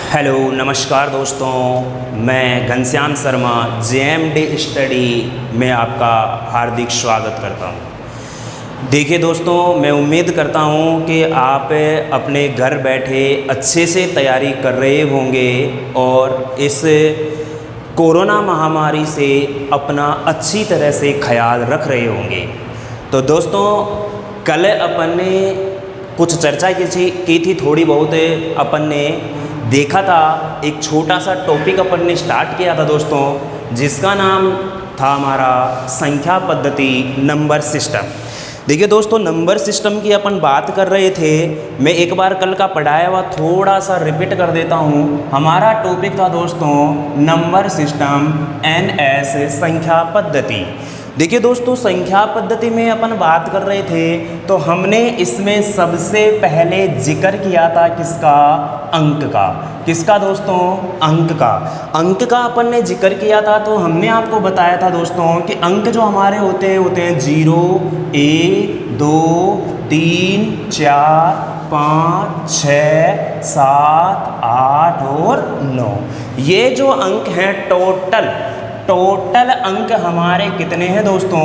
Hello नमस्कार दोस्तों, मैं घनश्याम शर्मा JMD स्टडी में आपका हार्दिक स्वागत करता हूं। देखिए दोस्तों, मैं उम्मीद करता हूं कि आप अपने घर बैठे अच्छे से तैयारी कर रहे होंगे और इस कोरोना महामारी से अपना अच्छी तरह से ख्याल रख रहे होंगे। तो दोस्तों, कल अपन ने कुछ चर्चा की थी, थोड़ी बहुत अपन ने देखा था। एक छोटा सा टॉपिक अपन ने स्टार्ट किया था दोस्तों, जिसका नाम था हमारा संख्या पद्धति, नंबर सिस्टम। देखिए दोस्तों, नंबर सिस्टम की अपन बात कर रहे थे। मैं एक बार कल का पढ़ाया हुआ थोड़ा सा रिपीट कर देता हूँ। हमारा टॉपिक था दोस्तों नंबर सिस्टम NS संख्या पद्धति। देखिए दोस्तों, संख्या पद्धति में अपन बात कर रहे थे तो हमने इसमें सबसे पहले जिक्र किया था किसका? अंक का। किसका दोस्तों? अंक का। अंक का अपन ने जिक्र किया था तो हमने आपको बताया था दोस्तों कि अंक जो हमारे होते हैं 0, 1, 2, 3, 4, 5, 6, 7, 8 और 9। ये जो अंक हैं टोटल अंक हमारे कितने हैं दोस्तों?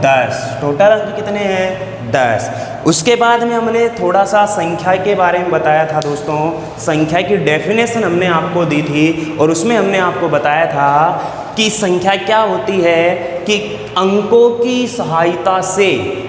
10। टोटल अंक कितने हैं? 10। उसके बाद में हमने थोड़ा सा संख्या के बारे में बताया था दोस्तों। संख्या की डेफिनेशन हमने आपको दी थी और उसमें हमने आपको बताया था कि संख्या क्या होती है कि अंकों की सहायता से,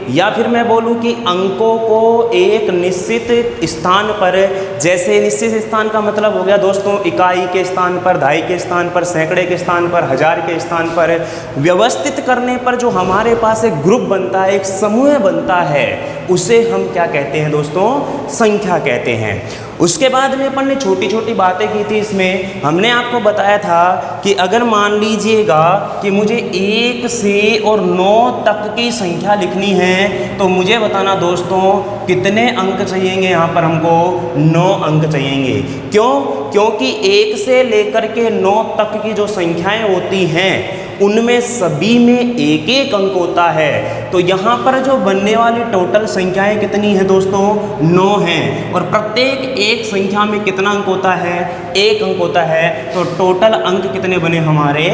या फिर मैं बोलूं कि अंकों को एक निश्चित स्थान पर, जैसे निश्चित स्थान का मतलब हो गया दोस्तों इकाई के स्थान पर, दहाई के स्थान पर, सैकड़े के स्थान पर, हजार के स्थान पर व्यवस्थित करने पर जो हमारे पास एक ग्रुप बनता है, एक समूह बनता है, उसे हम क्या कहते हैं दोस्तों? संख्या कहते हैं। उसके बाद में अपन ने छोटी छोटी बातें की थी। इसमें हमने आपको बताया था कि अगर मान लीजिएगा कि मुझे 1 से और 9 तक की संख्या लिखनी है तो मुझे बताना दोस्तों कितने अंक चाहिएंगे? यहाँ पर हमको 9 अंक चाहिएंगे। क्यों? क्योंकि 1 से लेकर के 9 तक की जो संख्याएं होती हैं उनमें सभी में एक एक अंक होता है। तो यहाँ पर जो बनने वाली टोटल संख्याएं कितनी है दोस्तों? 9 हैं। और प्रत्येक एक संख्या में कितना अंक होता है? 1 अंक होता है। तो टोटल अंक कितने बने हमारे?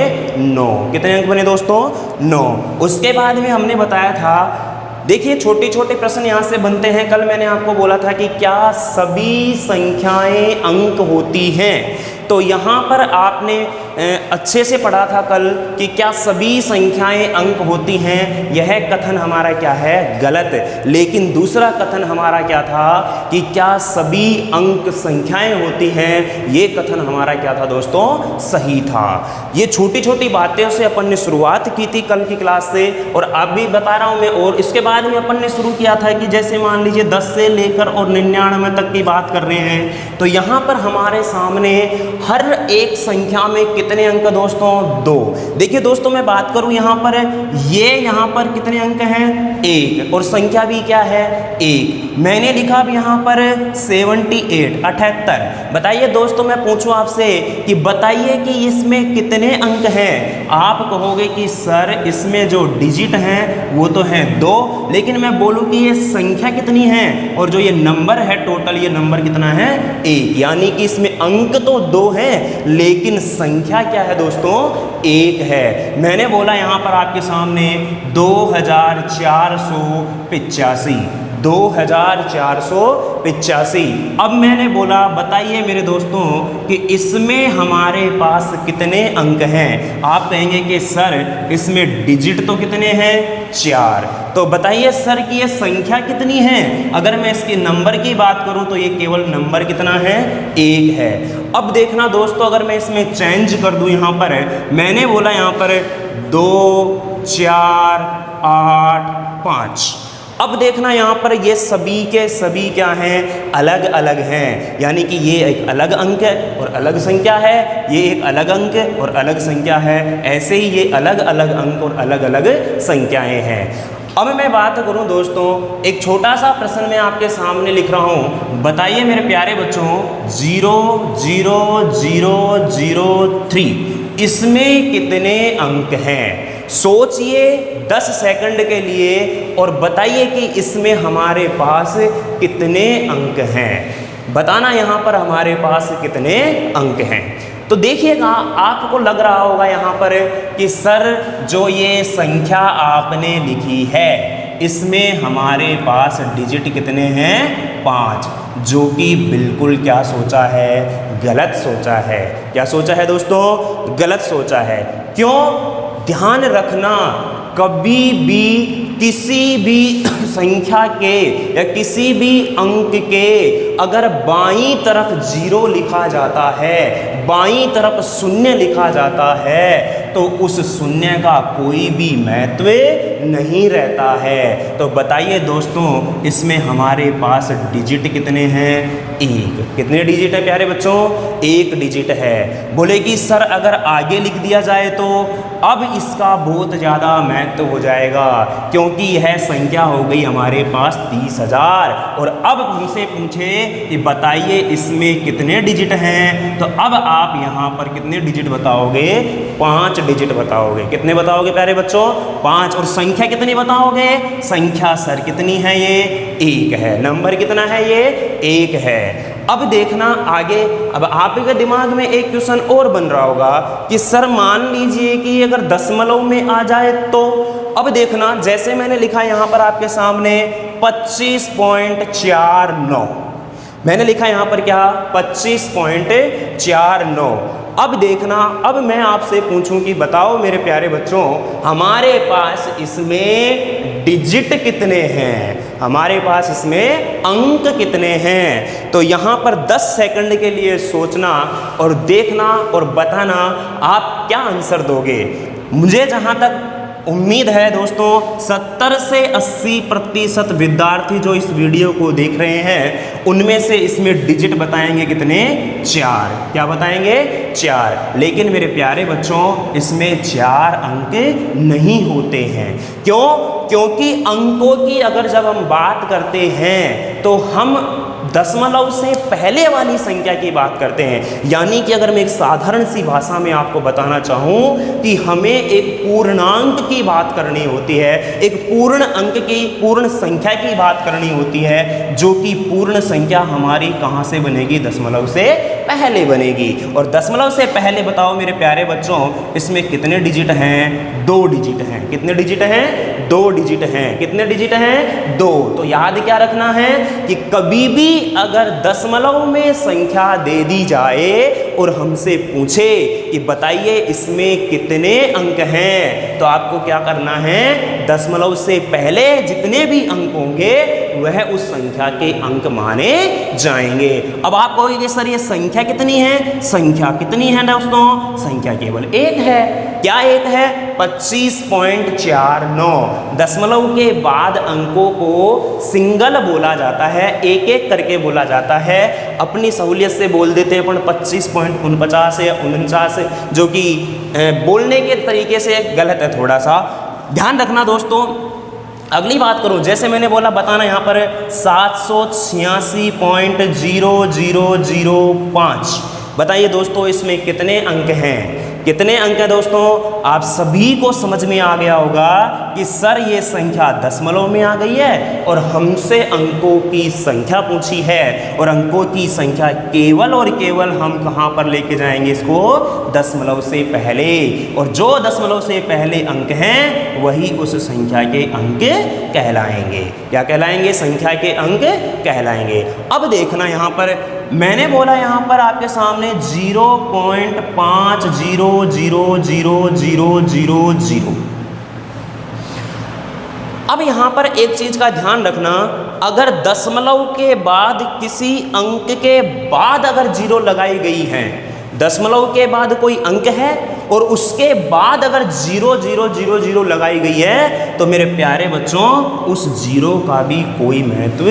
9। कितने अंक बने दोस्तों? 9। उसके बाद में हमने बताया था, देखिए छोटे छोटे प्रश्न यहाँ से बनते हैं। कल मैंने आपको बोला था कि क्या सभी संख्याएं अंक होती हैं? तो यहाँ पर आपने अच्छे से पढ़ा था कल कि क्या सभी संख्याएं अंक होती हैं। यह कथन हमारा क्या है? गलत। लेकिन दूसरा कथन हमारा क्या था कि क्या सभी अंक संख्याएं होती हैं, ये कथन हमारा क्या था दोस्तों? सही था। ये छोटी छोटी बातें से अपन ने शुरुआत की थी कल की क्लास से, और अब भी बता रहा हूँ मैं। और इसके बाद में अपन ने शुरू किया था कि जैसे मान लीजिए 10 से लेकर और 99 तक की बात कर रहे हैं, तो यहाँ पर हमारे सामने हर एक संख्या में कितने अंक दोस्तों? 2। देखिए दोस्तों, मैं बात करूं यहाँ पर, ये यहाँ पर कितने अंक हैं? 1। और संख्या भी क्या है? 1। मैंने लिखा अब यहाँ पर 78, 78। बताइए दोस्तों, मैं पूछूं आपसे कि बताइए कि इसमें कितने अंक हैं? आप कहोगे कि सर इसमें जो डिजिट हैं वो तो हैं 2, लेकिन मैं बोलूँ कि ये संख्या कितनी है और जो ये नंबर है टोटल, ये नंबर कितना है? 1। यानी कि इसमें अंक तो 2 हैं लेकिन संख्या क्या है दोस्तों? 1 है। मैंने बोला यहाँ पर आपके सामने 2485। 2485। अब मैंने बोला बताइए मेरे दोस्तों कि इसमें हमारे पास कितने अंक हैं? आप कहेंगे कि सर इसमें डिजिट तो कितने हैं? 4। तो बताइए सर कि ये संख्या कितनी है? अगर मैं इसके नंबर की बात करूं तो ये केवल नंबर कितना है? 1 है। अब देखना दोस्तों, अगर मैं इसमें चेंज कर दूं, यहाँ पर मैंने बोला यहाँ पर 2, 4, 8, 5। अब देखना यहाँ पर ये सभी के सभी क्या हैं? अलग अलग हैं। यानी कि ये एक अलग अंक है और अलग संख्या है, ये एक अलग अंक है और अलग संख्या है। ऐसे ही ये अलग अलग अंक और अलग अलग संख्याएं हैं। अब मैं बात करूं दोस्तों, एक छोटा सा प्रश्न मैं आपके सामने लिख रहा हूं। बताइए मेरे प्यारे बच्चों, 00003 इसमें कितने अंक हैं? सोचिए 10 सेकंड के लिए और बताइए कि इसमें हमारे पास कितने अंक हैं। बताना यहाँ पर हमारे पास कितने अंक हैं। तो देखिएगा, आपको लग रहा होगा यहाँ पर कि सर जो ये संख्या आपने लिखी है इसमें हमारे पास डिजिट कितने हैं? 5, जो कि बिल्कुल क्या सोचा है? गलत सोचा है। क्या सोचा है दोस्तों? गलत सोचा है। क्यों? ध्यान रखना, कभी भी किसी भी संख्या के या किसी भी अंक के अगर बाईं तरफ 0 लिखा जाता है, बाईं तरफ 0 लिखा जाता है, तो उस शून्य का कोई भी महत्व नहीं रहता है। तो बताइए दोस्तों, इसमें हमारे पास डिजिट कितने हैं? 1। कितने डिजिट है प्यारे बच्चों? 1 डिजिट है। बोले कि सर अगर आगे लिख दिया जाए तो अब इसका बहुत ज़्यादा महत्व हो जाएगा, क्योंकि यह संख्या हो गई हमारे पास 30,000। और अब हमसे पूछे कि बताइए इसमें कितने डिजिट हैं, तो अब आप यहाँ पर कितने डिजिट बताओगे? 5 डिजिट बताओगे। कितने बताओगे प्यारे बच्चों? 5। और संख्या कितनी बताओगे? संख्या सर कितनी है? ये 1 है। नंबर कितना है? ये 1 है। अब देखना आगे, अब आपके दिमाग में एक क्वेश्चन और बन रहा होगा कि सर मान लीजिए कि अगर दशमलव में आ जाए तो। अब देखना, जैसे मैंने लिखा यहाँ पर आपके सामने 25.49, मैंने लिखा यहाँ पर क्या? 25.49। अब देखना, अब मैं आपसे पूछूं कि बताओ मेरे प्यारे बच्चों, हमारे पास इसमें डिजिट कितने हैं? हमारे पास इसमें अंक कितने हैं? तो यहाँ पर 10 सेकंड के लिए सोचना और देखना और बताना आप क्या आंसर दोगे। मुझे जहाँ तक उम्मीद है दोस्तों, 70 से 80% विद्यार्थी जो इस वीडियो को देख रहे हैं उनमें से इसमें डिजिट बताएंगे कितने? 4। क्या बताएंगे? 4। लेकिन मेरे प्यारे बच्चों, इसमें 4 अंक नहीं होते हैं। क्यों? क्योंकि अंकों की अगर जब हम बात करते हैं तो हम दशमलव से पहले वाली संख्या की बात करते हैं। यानी कि अगर मैं एक साधारण सी भाषा में आपको बताना चाहूँ कि हमें एक पूर्णांक की बात करनी होती है, एक पूर्ण अंक की, पूर्ण संख्या की बात करनी होती है, जो कि पूर्ण संख्या हमारी कहाँ से बनेगी? दशमलव से पहले बनेगी। और दशमलव से पहले बताओ मेरे प्यारे बच्चों, इसमें कितने डिजिट हैं? 2 डिजिट हैं। कितने डिजिट हैं? 2 डिजिट हैं। कितने डिजिट हैं? 2। तो याद क्या रखना है कि कभी भी अगर दशमलव में संख्या दे दी जाए और हमसे पूछे कि बताइए इसमें कितने अंक हैं, तो आपको क्या करना है? दशमलव से पहले जितने भी अंक होंगे वह उस संख्या के अंक माने जाएंगे। अब आप कहोगे सर ये संख्या कितनी है? संख्या कितनी है दोस्तों? संख्या केवल 1 है। क्या 1 है? 25.49। दशमलव के बाद अंकों को सिंगल बोला जाता है, एक एक करके बोला जाता है। अपनी सहूलियत से बोल देते हैं अपन 25.49 या 49, जो कि बोलने के तरीके से गलत है थोड़ा सा। ध्यान रखना दोस्तों। अगली बात करूं, जैसे मैंने बोला बताना यहाँ पर 786.0005। बताइए दोस्तों इसमें कितने अंक हैं? कितने अंक हैं दोस्तों? आप सभी को समझ में आ गया होगा कि सर ये संख्या दशमलव में आ गई है और हमसे अंकों की संख्या पूछी है, और अंकों की संख्या केवल और केवल हम कहाँ पर लेके जाएंगे इसको? दशमलव से पहले। और जो दशमलव से पहले अंक हैं वही उस संख्या के अंक कहलाएंगे। क्या कहलाएंगे? संख्या के अंक कहलाएंगे। अब देखना यहाँ पर मैंने बोला यहाँ पर आपके सामने 0.500000। अब यहाँ पर एक चीज का ध्यान रखना, अगर दशमलव के बाद किसी अंक के बाद अगर 0 लगाई गई है, दशमलव के बाद कोई अंक है और उसके बाद अगर 0000 लगाई गई है, तो मेरे प्यारे बच्चों उस 0 का भी कोई महत्व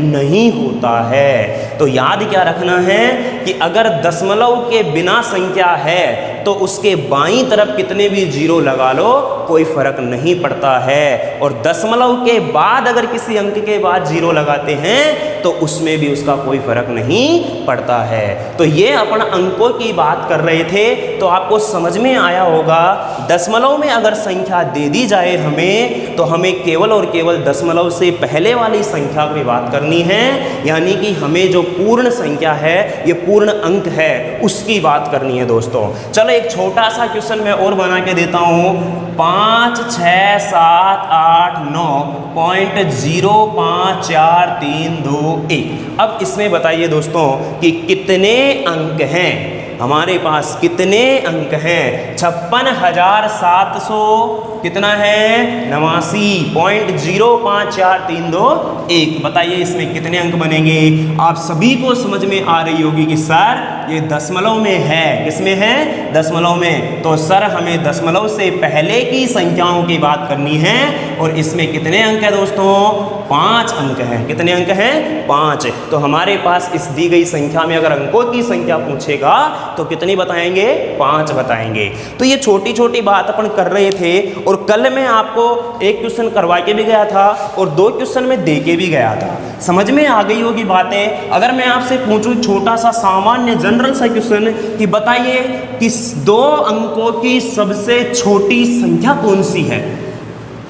नहीं होता है। तो याद क्या रखना है कि अगर दशमलव के बिना संख्या है तो उसके बाईं तरफ कितने भी 0 लगा लो कोई फर्क नहीं पड़ता है। और दशमलव के बाद अगर किसी अंक के बाद 0 लगाते हैं तो उसमें भी उसका कोई फर्क नहीं पड़ता है। तो ये अपन अंकों की बात कर रहे थे, तो आपको समझ में आया होगा दशमलव में अगर संख्या दे दी जाए हमें, तो हमें केवल और केवल दशमलव से पहले वाली संख्या की बात करनी है, यानी कि हमें जो पूर्ण संख्या है, ये पूर्ण अंक है, उसकी बात करनी है दोस्तों। चलो एक छोटा सा क्वेश्चन मैं और बना के देता हूँ। 5, 6, 7, 8, 9.05432 अब इसमें बताइए दोस्तों कि कितने अंक हैं हमारे पास, कितने अंक हैं? 56,700 कितना है? 89.05432 बताइए इसमें कितने अंक बनेंगे? आप सभी को समझ में आ रही होगी कि सर ये दशमलव में है। किसमें है? दशमलव में। तो सर हमें दशमलव से पहले की संख्याओं की बात करनी है, और इसमें कितने अंक है दोस्तों? 5 अंक हैं। कितने अंक हैं? 5। तो हमारे पास इस दी गई संख्या में अगर अंकों की संख्या पूछेगा तो कितनी बताएंगे? 5 बताएंगे। तो ये छोटी छोटी बात अपन कर रहे थे, और कल मैं आपको एक क्वेश्चन करवा के भी गया था और 2 क्वेश्चन में दे के भी गया था। समझ में आ गई होगी बातें। अगर मैं आपसे पूछूं छोटा सा सामान्य जनरल सा क्वेश्चन कि बताइए कि 2 अंकों की सबसे छोटी संख्या कौन सी है?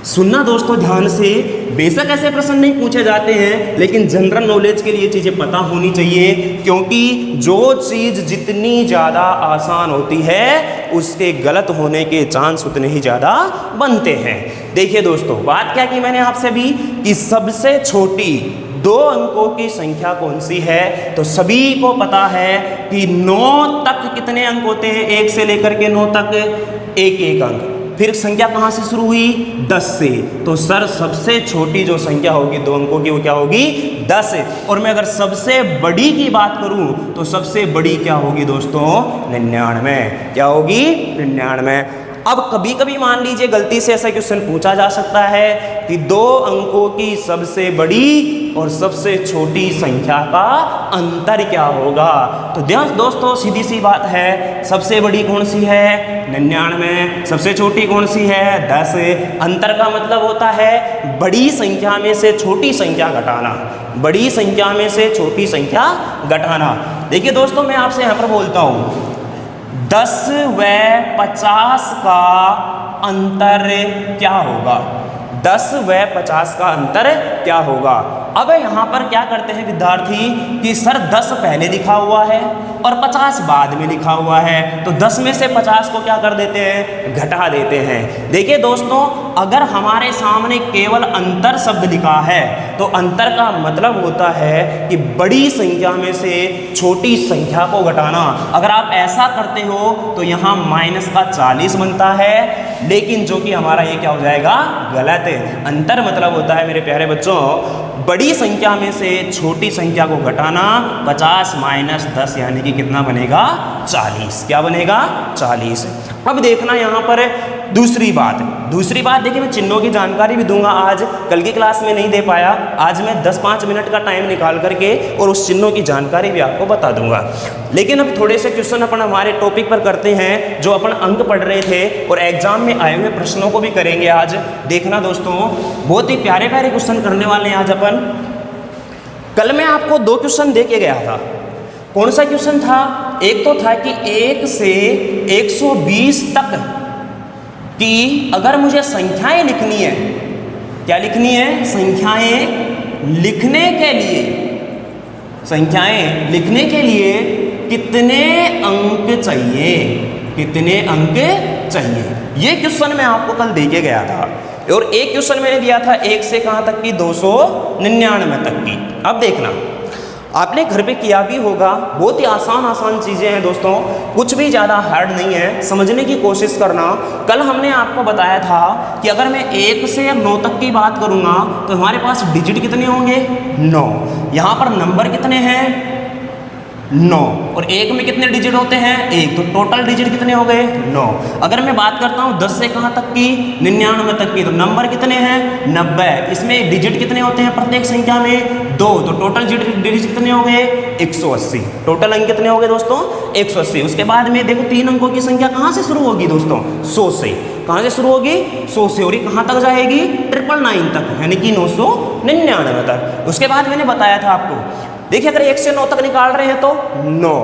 सुनना दोस्तों ध्यान से, बेशक ऐसे प्रश्न नहीं पूछे जाते हैं, लेकिन जनरल नॉलेज के लिए चीज़ें पता होनी चाहिए, क्योंकि जो चीज़ जितनी ज़्यादा आसान होती है उसके गलत होने के चांस उतने ही ज़्यादा बनते हैं। देखिए दोस्तों, बात क्या की मैंने आपसे भी कि सबसे छोटी 2 अंकों की संख्या कौन सी है, तो सभी को पता है कि 9 तक कितने अंक होते हैं? 1 से लेकर के 9 तक 1 अंक। फिर संख्या कहाँ से शुरू हुई? 10 से। तो सर सबसे छोटी जो संख्या होगी 2 अंकों की वो क्या होगी? 10। और मैं अगर सबसे बड़ी की बात करूं तो सबसे बड़ी क्या होगी दोस्तों? 99। क्या होगी? 99। अब कभी कभी मान लीजिए गलती से ऐसा क्वेश्चन पूछा जा सकता है कि 2 अंकों की सबसे बड़ी और सबसे छोटी संख्या का अंतर क्या होगा? तो दोस्तों सीधी सी बात है, सबसे बड़ी कौन सी है? 99। सबसे छोटी कौन सी है? 10। अंतर का मतलब होता है बड़ी संख्या में से छोटी संख्या घटाना। बड़ी संख्या में से छोटी संख्या घटाना। देखिए दोस्तों, मैं आपसे यहाँ पर बोलता हूँ 10 व 50 का अंतर क्या होगा? 10 व 50 का अंतर क्या होगा? अब यहाँ पर क्या करते हैं विद्यार्थी कि सर 10 पहले लिखा हुआ है और 50 बाद में लिखा हुआ है, तो 10 में से 50 को क्या कर देते हैं? घटा देते हैं। देखिए दोस्तों, अगर हमारे सामने केवल अंतर शब्द लिखा है तो अंतर का मतलब होता है कि बड़ी संख्या में से छोटी संख्या को घटाना। अगर आप ऐसा करते हो तो यहाँ माइनस का 40 बनता है, लेकिन जो कि हमारा ये क्या हो जाएगा? गलत है। अंतर मतलब होता है मेरे प्यारे बच्चों, बड़ी संख्या में से छोटी संख्या को घटाना। 50 माइनस 10 यानी कि कितना बनेगा? 40। क्या बनेगा? 40। अब देखना यहाँ पर दूसरी बात देखिए, मैं चिन्हों की जानकारी भी दूंगा आज, कल की क्लास में नहीं दे पाया। आज मैं 10-5 मिनट का टाइम निकाल करके और उस चिन्हों की जानकारी भी आपको बता दूंगा। लेकिन अब थोड़े से क्वेश्चन अपन हमारे टॉपिक पर करते हैं, जो अपन अंक पढ़ रहे थे और एग्जाम में आए हुए प्रश्नों को भी करेंगे आज। देखना दोस्तों, बहुत ही प्यारे प्यारे क्वेश्चन करने वाले हैं आज अपन। कल मैं आपको 2 क्वेश्चन दे के गया था। कौन सा क्वेश्चन था? एक तो था कि 1 से 120 तक कि अगर मुझे संख्याएं लिखनी है, क्या लिखनी है? संख्याएं लिखने के लिए, संख्याएं लिखने के लिए कितने अंक चाहिए? कितने अंक चाहिए? ये क्वेश्चन मैं आपको कल दे के गया था। और एक क्वेश्चन मैंने दिया था 1 से कहाँ तक की? 299 तक की। अब देखना, आपने घर पे किया भी होगा। बहुत ही आसान चीज़ें हैं दोस्तों, कुछ भी ज़्यादा हार्ड नहीं है, समझने की कोशिश करना। कल हमने आपको बताया था कि अगर मैं 1 से 9 तक की बात करूँगा तो हमारे पास डिजिट कितने होंगे? 9। यहाँ पर नंबर कितने हैं? 9। और 1 में कितने डिजिट होते हैं? 1। तो टोटल डिजिट कितने हो गए? 9। अगर मैं बात करता हूँ 10 से कहाँ तक की? 99 तक की। तो नंबर कितने हैं? 90। इसमें डिजिट कितने होते हैं प्रत्येक संख्या में? 2। तो टोटल डिजिट कितने हो गए? 180। टोटल अंक कितने हो गए दोस्तों? 180। उसके बाद में देखो 3 अंकों की संख्या कहाँ से शुरू होगी दोस्तों? 100 से। कहाँ से शुरू होगी? 100 से। और ये कहाँ तक जाएगी? 999 तक, यानी कि 999 तक। उसके बाद मैंने बताया था आपको, देखिए अगर 1 से 9 तक निकाल रहे हैं तो 9,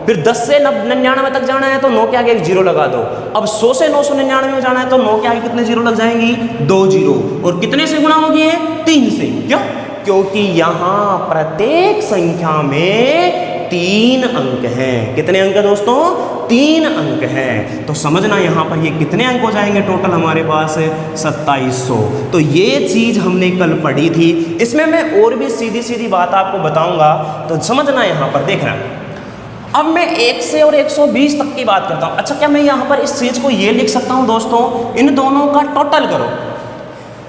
फिर 10 से 99 तक जाना है तो 9 के आगे एक जीरो लगा दो। अब 100 से 999 में जाना है तो 9 के आगे कितने जीरो लग जाएंगी? 2 जीरो। और कितने से गुणा होगी ये? 3 से। क्यों? क्योंकि यहाँ प्रत्येक संख्या में 3 अंक हैं। कितने अंक है दोस्तों? 3 अंक हैं। तो समझना यहाँ पर ये कितने अंक हो जाएंगे टोटल हमारे पास? 2700। तो ये चीज़ हमने कल पढ़ी थी। इसमें मैं और भी सीधी सीधी बात आपको बताऊंगा, तो समझना यहाँ पर। देखना, अब मैं 1 से और 120 तक की बात करता हूँ। अच्छा, क्या मैं यहाँ पर इस चीज़ को ये लिख सकता हूँ दोस्तों, इन दोनों का टोटल करो?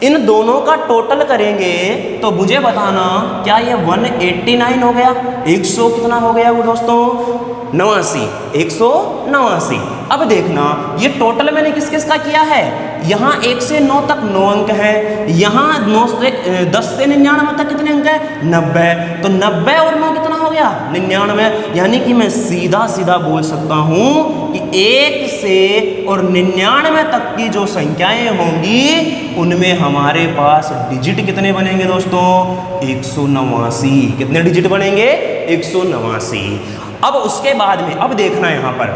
इन दोनों का टोटल करेंगे तो मुझे बताना क्या ये 189 हो गया? 100 कितना हो गया वो दोस्तों? 89। 189। अब देखना, ये टोटल मैंने किस किस का किया है? यहाँ 1 से 9 तक 9 अंक है। यहाँ 10 से 99 तक कितने अंक है? 90। तो 90 और 9 कितना हो गया? 99। यानी कि मैं सीधा सीधा बोल सकता हूँ कि 1 से और 99 तक की जो संख्याएं होंगी उनमें हमारे पास डिजिट कितने बनेंगे दोस्तों? 189। कितने डिजिट बनेंगे? 189। अब उसके बाद में अब देखना यहाँ पर,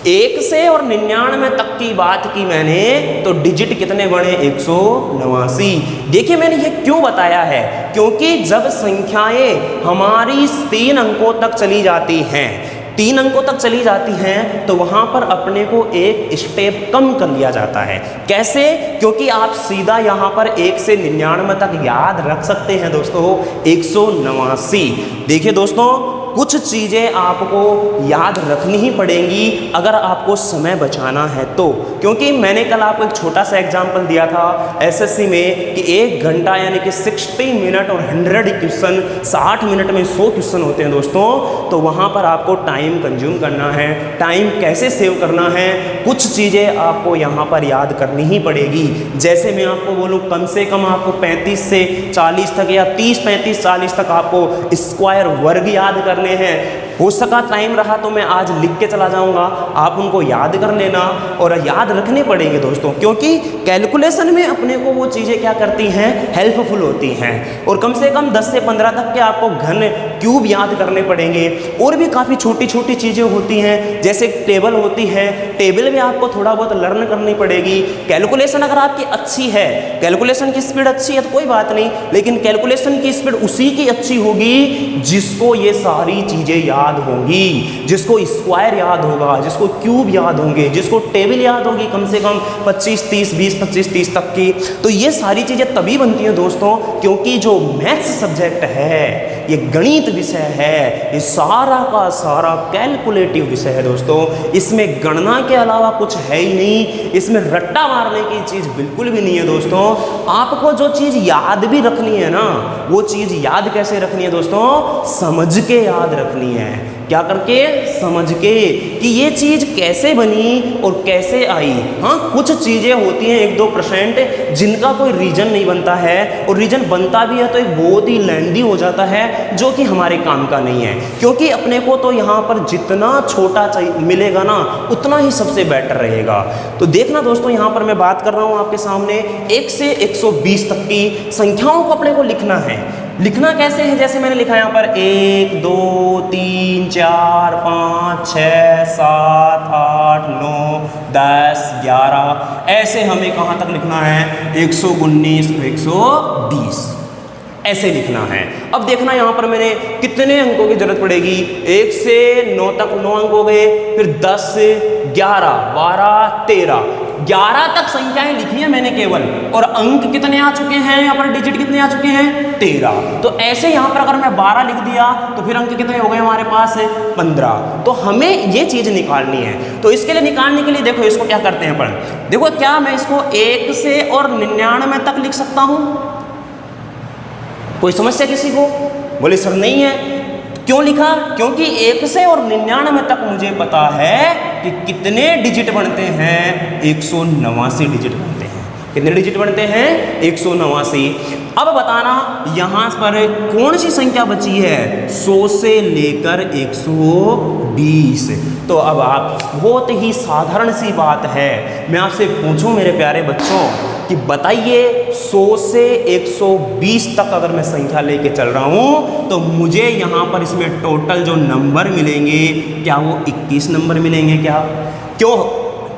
1 से और 99 तक की बात की मैंने, तो डिजिट कितने बने? 189। देखिए मैंने ये क्यों बताया है, क्योंकि जब संख्याएं हमारी 3 अंकों तक चली जाती हैं, 3 अंकों तक चली जाती हैं, तो वहां पर अपने को एक स्टेप कम कर लिया जाता है। कैसे? क्योंकि आप सीधा यहां पर 1 से 99 तक याद रख सकते हैं दोस्तों, 189। देखिए दोस्तों, कुछ चीज़ें आपको याद रखनी ही पड़ेंगी अगर आपको समय बचाना है तो। क्योंकि मैंने कल आपको एक छोटा सा एग्जाम्पल दिया था एसएससी में कि 1 घंटा यानी कि 60 मिनट और 100 क्वेश्चन, 60 मिनट में 100 क्वेश्चन होते हैं दोस्तों। तो वहाँ पर आपको टाइम कंज्यूम करना है। टाइम कैसे सेव करना है, कुछ चीज़ें आपको यहाँ पर याद करनी ही पड़ेगी। जैसे मैं आपको बोलूँ, कम से कम आपको 35 से 40 तक या 30, 35, 40 तक आपको स्क्वायर वर्ग याद करने हैं। हो सका टाइम रहा तो मैं आज लिख के चला जाऊंगा, आप उनको याद कर लेना और याद रखने पड़ेंगे दोस्तों, क्योंकि कैलकुलेशन में अपने को वो चीज़ें क्या करती हैं, हेल्पफुल होती हैं। और कम से कम 10 से 15 तक के आपको घन क्यूब याद करने पड़ेंगे। और भी काफ़ी छोटी छोटी चीज़ें होती हैं, जैसे टेबल होती है, टेबल में आपको थोड़ा बहुत लर्न करनी पड़ेगी। कैलकुलेशन अगर आपकी अच्छी है, कैलकुलेशन की स्पीड अच्छी है तो कोई बात नहीं, लेकिन कैलकुलेशन की स्पीड उसी की अच्छी होगी जिसको ये सारी चीज़ें याद होंगी, जिसको स्क्वायर याद होगा, जिसको क्यूब याद होंगे, जिसको टेबल याद होगी कम से कम 25, 30, 20, 25, 30 तक की। तो ये सारी चीज़ें तभी बनती हैं दोस्तों, क्योंकि जो मैथ्स सब्जेक्ट है, ये गणित विषय है, ये सारा का सारा कैलकुलेटिव विषय है दोस्तों। इसमें गणना के अलावा कुछ है ही नहीं, इसमें रट्टा मारने की चीज़ बिल्कुल भी नहीं है दोस्तों। आपको जो चीज़ याद भी रखनी है ना, वो चीज़ याद कैसे रखनी है दोस्तों? समझ के याद रखनी है। क्या करके? समझ के कि ये चीज़ कैसे बनी और कैसे आई। हाँ, कुछ चीज़ें होती हैं 1-2% जिनका कोई रीजन नहीं बनता है, और रीजन बनता भी है तो एक बहुत ही लेंदी हो जाता है, जो कि हमारे काम का नहीं है। क्योंकि अपने को तो यहाँ पर जितना छोटा मिलेगा ना, उतना ही सबसे बेटर रहेगा। तो देखना दोस्तों, यहाँ पर मैं बात कर रहा हूँ आपके सामने 1 से 120 तक की संख्याओं को अपने को लिखना है। लिखना कैसे है? जैसे मैंने लिखा यहाँ पर 1, 2, 3, 4, 5, 6, 7, 8, 9, 10, 11, ऐसे हमें कहाँ तक लिखना है? 119, 120, ऐसे लिखना है। अब देखना यहाँ पर मैंने कितने अंकों की जरूरत पड़ेगी। 1 से 9 तक 9 अंक हो गए, फिर 10, 11, 12, 13, 11 तक संख्याएं लिखी हैं मैंने केवल, और अंक कितने आ चुके हैं यहाँ पर, डिजिट कितने आ चुके हैं? 13। तो ऐसे यहाँ पर अगर मैं 12 लिख दिया तो फिर अंक कितने हो गए हमारे पास? 15। तो हमें ये चीज़ निकालनी है। तो इसके लिए निकालने के लिए देखो इसको क्या करते हैं अपन, देखो क्या मैं इसको 1 से और 99 तक लिख सकता हूँ? कोई समस्या किसी को? बोले सर नहीं है। क्यों लिखा? क्योंकि 1 से और 99 तक मुझे पता है कि कितने डिजिट बनते हैं, 189 डिजिट बनते हैं। कितने डिजिट बनते हैं? 189। अब बताना यहाँ पर कौन सी संख्या बची है? 100 से लेकर 120। तो अब आप, बहुत ही साधारण सी बात है, मैं आपसे पूछूं मेरे प्यारे बच्चों कि बताइए 100 से 120 तक अगर मैं संख्या लेके चल रहा हूँ तो मुझे यहाँ पर इसमें टोटल जो नंबर मिलेंगे, क्या वो 21 नंबर मिलेंगे क्या? क्यों?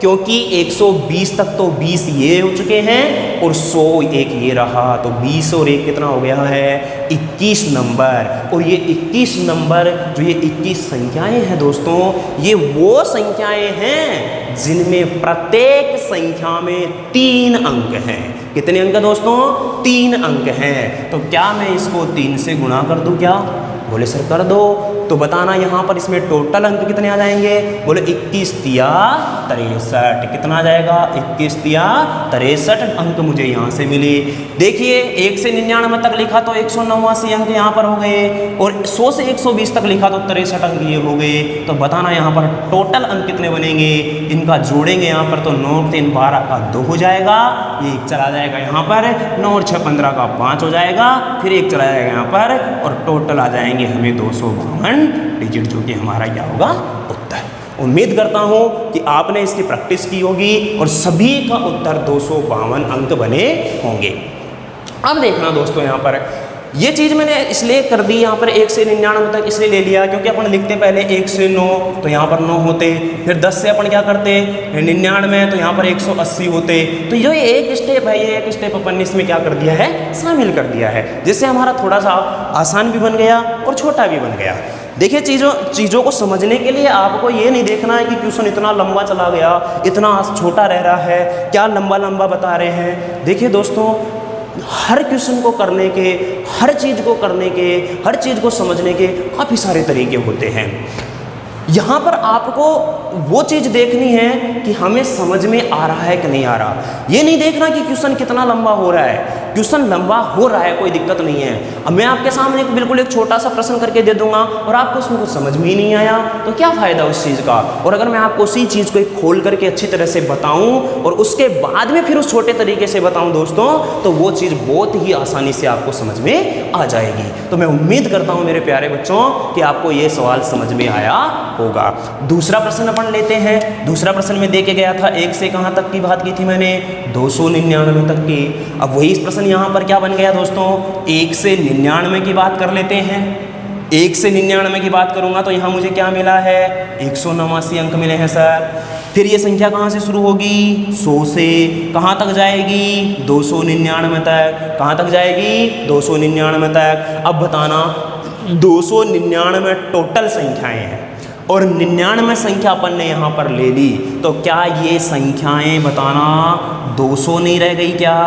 क्योंकि 120 तक तो 20 ये हो चुके हैं और 100 एक ये रहा, तो 20 और 1 कितना हो गया है? 21 नंबर। और ये 21 नंबर, जो ये 21 संख्याएं हैं दोस्तों, ये वो संख्याएं हैं जिनमें प्रत्येक संख्या में 3 अंक हैं। कितने अंक दोस्तों? 3 अंक हैं। तो क्या मैं इसको 3 से गुणा कर दूं क्या? बोले सर कर दो। तो बताना यहाँ पर इसमें टोटल अंक कितने आ जाएंगे? बोले 21 तिया 63। कितना आ जाएगा? 21 तिया 63 अंक मुझे यहाँ से मिले। देखिए 1 से 99 तक लिखा तो 189 अंक यहाँ पर हो गए, और 100 से 120 तक लिखा तो 63 अंक ये हो गए। तो बताना यहाँ पर टोटल अंक कितने बनेंगे? इनका जोड़ेंगे यहाँ पर तो 9 3 12 का 2 हो जाएगा, ये 1 चला जाएगा यहाँ पर, 9 और 6 15 का 5 हो जाएगा, फिर 1 चला जाएगा यहाँ पर, और टोटल आ जाएंगे हमें 252 डिजिट, जो कि हमारा क्या होगा? उत्तर। उम्मीद करता हूं कि आपने इसकी प्रैक्टिस की होगी और सभी का उत्तर 252 अंक बने होंगे। अब देखना दोस्तों, यहाँ पर ये चीज़ मैंने इसलिए कर दी यहाँ पर 1 से 99 तक इसलिए ले लिया क्योंकि अपन लिखते पहले 1 से 9 तो यहाँ पर 9 होते, फिर 10 से अपन क्या करते 99 तो यहाँ पर 180 होते। तो जो ये एक स्टेप है, ये एक स्टेप अपन ने इसमें क्या कर दिया है? शामिल कर दिया है, जिससे हमारा थोड़ा सा आसान भी बन गया और छोटा भी बन गया। देखिए चीज़ों को समझने के लिए आपको ये नहीं देखना है कि क्वेश्चन इतना लंबा चला गया, इतना छोटा रह रहा है, क्या लंबा लंबा बता रहे हैं। देखिए दोस्तों, हर क्वेश्चन को करने के, हर चीज़ को करने के, हर चीज़ को समझने के काफ़ी सारे तरीके होते हैं। यहाँ पर आपको वो चीज़ देखनी है कि हमें समझ में आ रहा है कि नहीं आ रहा। ये नहीं देखना कि क्वेश्चन कितना लंबा हो रहा है। क्वेश्चन लंबा हो रहा है, कोई दिक्कत नहीं है। अब मैं आपके सामने बिल्कुल एक छोटा सा प्रश्न करके दे दूंगा और आपको उसमें कुछ समझ में ही नहीं आया तो क्या फ़ायदा उस चीज़ का। और अगर मैं आपको उसी चीज़ को खोल करके अच्छी तरह से बताऊँ और उसके बाद में फिर उस छोटे तरीके से बताऊँ दोस्तों, तो वो चीज़ बहुत ही आसानी से आपको समझ में आ जाएगी। तो मैं उम्मीद करता हूँ मेरे प्यारे बच्चों कि आपको ये सवाल समझ में आया होगा। दूसरा प्रश्न अपन लेते हैं। दूसरा प्रश्न में दे के गया था 1 से कहाँ तक की बात की थी मैंने? 299 तक की। अब वही प्रश्न यहाँ पर क्या बन गया दोस्तों? 1 से 99 की बात कर लेते हैं। 1 से 99 की बात करूँगा तो यहाँ मुझे क्या मिला है? 189 अंक मिले हैं सर। फिर ये संख्या कहाँ से शुरू होगी? 100 से। कहाँ तक जाएगी? 299 तक। कहाँ तक जाएगी? 299 तक। अब बताना 299 टोटल संख्याएं हैं और 99 संख्या अपन ने यहाँ पर ले ली, तो क्या ये संख्याएं बताना 200 नहीं रह गई क्या?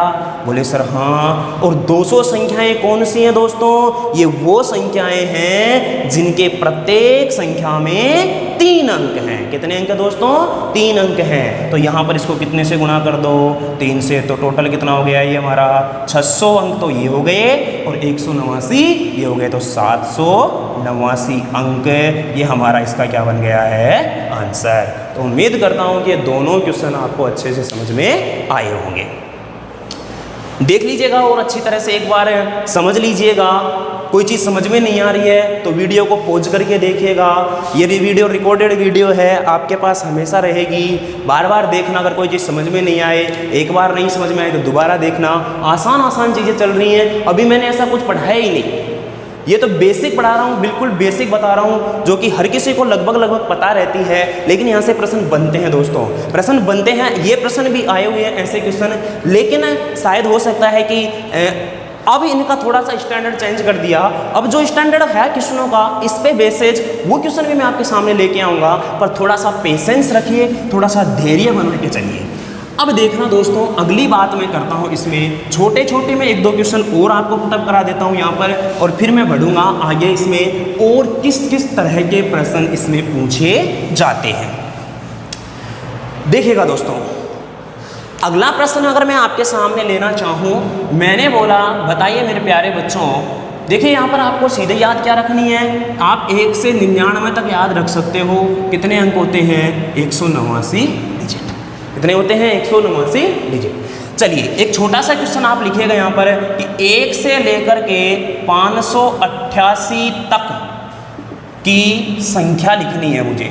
बोले सर हाँ। और 200 संख्याएं कौन सी हैं दोस्तों? ये वो संख्याएं हैं जिनके प्रत्येक संख्या में 3 अंक हैं। कितने अंक दोस्तों? 3 अंक हैं। तो यहाँ पर इसको कितने से गुणा कर दो? 3 से। तो टोटल कितना हो गया ये हमारा? 600 अंक तो ये हो गए और 189 ये हो गए, तो 789 अंक ये हमारा इसका क्या बन गया है? आंसर। तो उम्मीद करता हूँ कि ये दोनों क्वेश्चन आपको अच्छे से समझ में आए होंगे। देख लीजिएगा और अच्छी तरह से एक बार समझ लीजिएगा। कोई चीज़ समझ में नहीं आ रही है तो वीडियो को पॉज करके देखिएगा। ये वीडियो रिकॉर्डेड वीडियो है, आपके पास हमेशा रहेगी। बार बार देखना, अगर कोई चीज़ समझ में नहीं आए, एक बार नहीं समझ में आए तो दोबारा देखना। आसान चीज़ें चल रही हैं, अभी मैंने ऐसा कुछ पढ़ाया ही नहीं। ये तो बेसिक पढ़ा रहा हूँ, बिल्कुल बेसिक बता रहा हूँ, जो कि हर किसी को लगभग पता रहती है। लेकिन यहाँ से प्रश्न बनते हैं दोस्तों, प्रश्न बनते हैं। ये प्रश्न भी आए हुए हैं ऐसे क्वेश्चन, लेकिन शायद हो सकता है कि अब इनका थोड़ा सा स्टैंडर्ड चेंज कर दिया। अब जो स्टैंडर्ड है क्वेश्चनों का, इस पे बेसेज वो क्वेश्चन भी मैं आपके सामने लेके आऊँगा। पर थोड़ा सा पेशेंस रखिए, थोड़ा सा धैर्य बना के चलिए। अब देखना दोस्तों, अगली बात मैं करता हूँ इसमें छोटे में 1-2 क्वेश्चन और आपको पुटअप करा देता हूँ यहाँ पर, और फिर मैं बढ़ूँगा आगे इसमें और किस तरह के प्रश्न इसमें पूछे जाते हैं। देखिएगा दोस्तों, अगला प्रश्न अगर मैं आपके सामने लेना चाहूँ, मैंने बोला बताइए मेरे प्यारे बच्चों देखिए यहाँ पर आपको सीधे याद क्या रखनी है, आप 1 से 99 तक याद रख सकते हो। कितने अंक होते हैं? 189 डिजिट। कितने होते हैं? 189 डिजिट। चलिए एक छोटा सा क्वेश्चन आप लिखिएगा यहाँ पर कि 1 से लेकर के 588 तक की संख्या लिखनी है मुझे।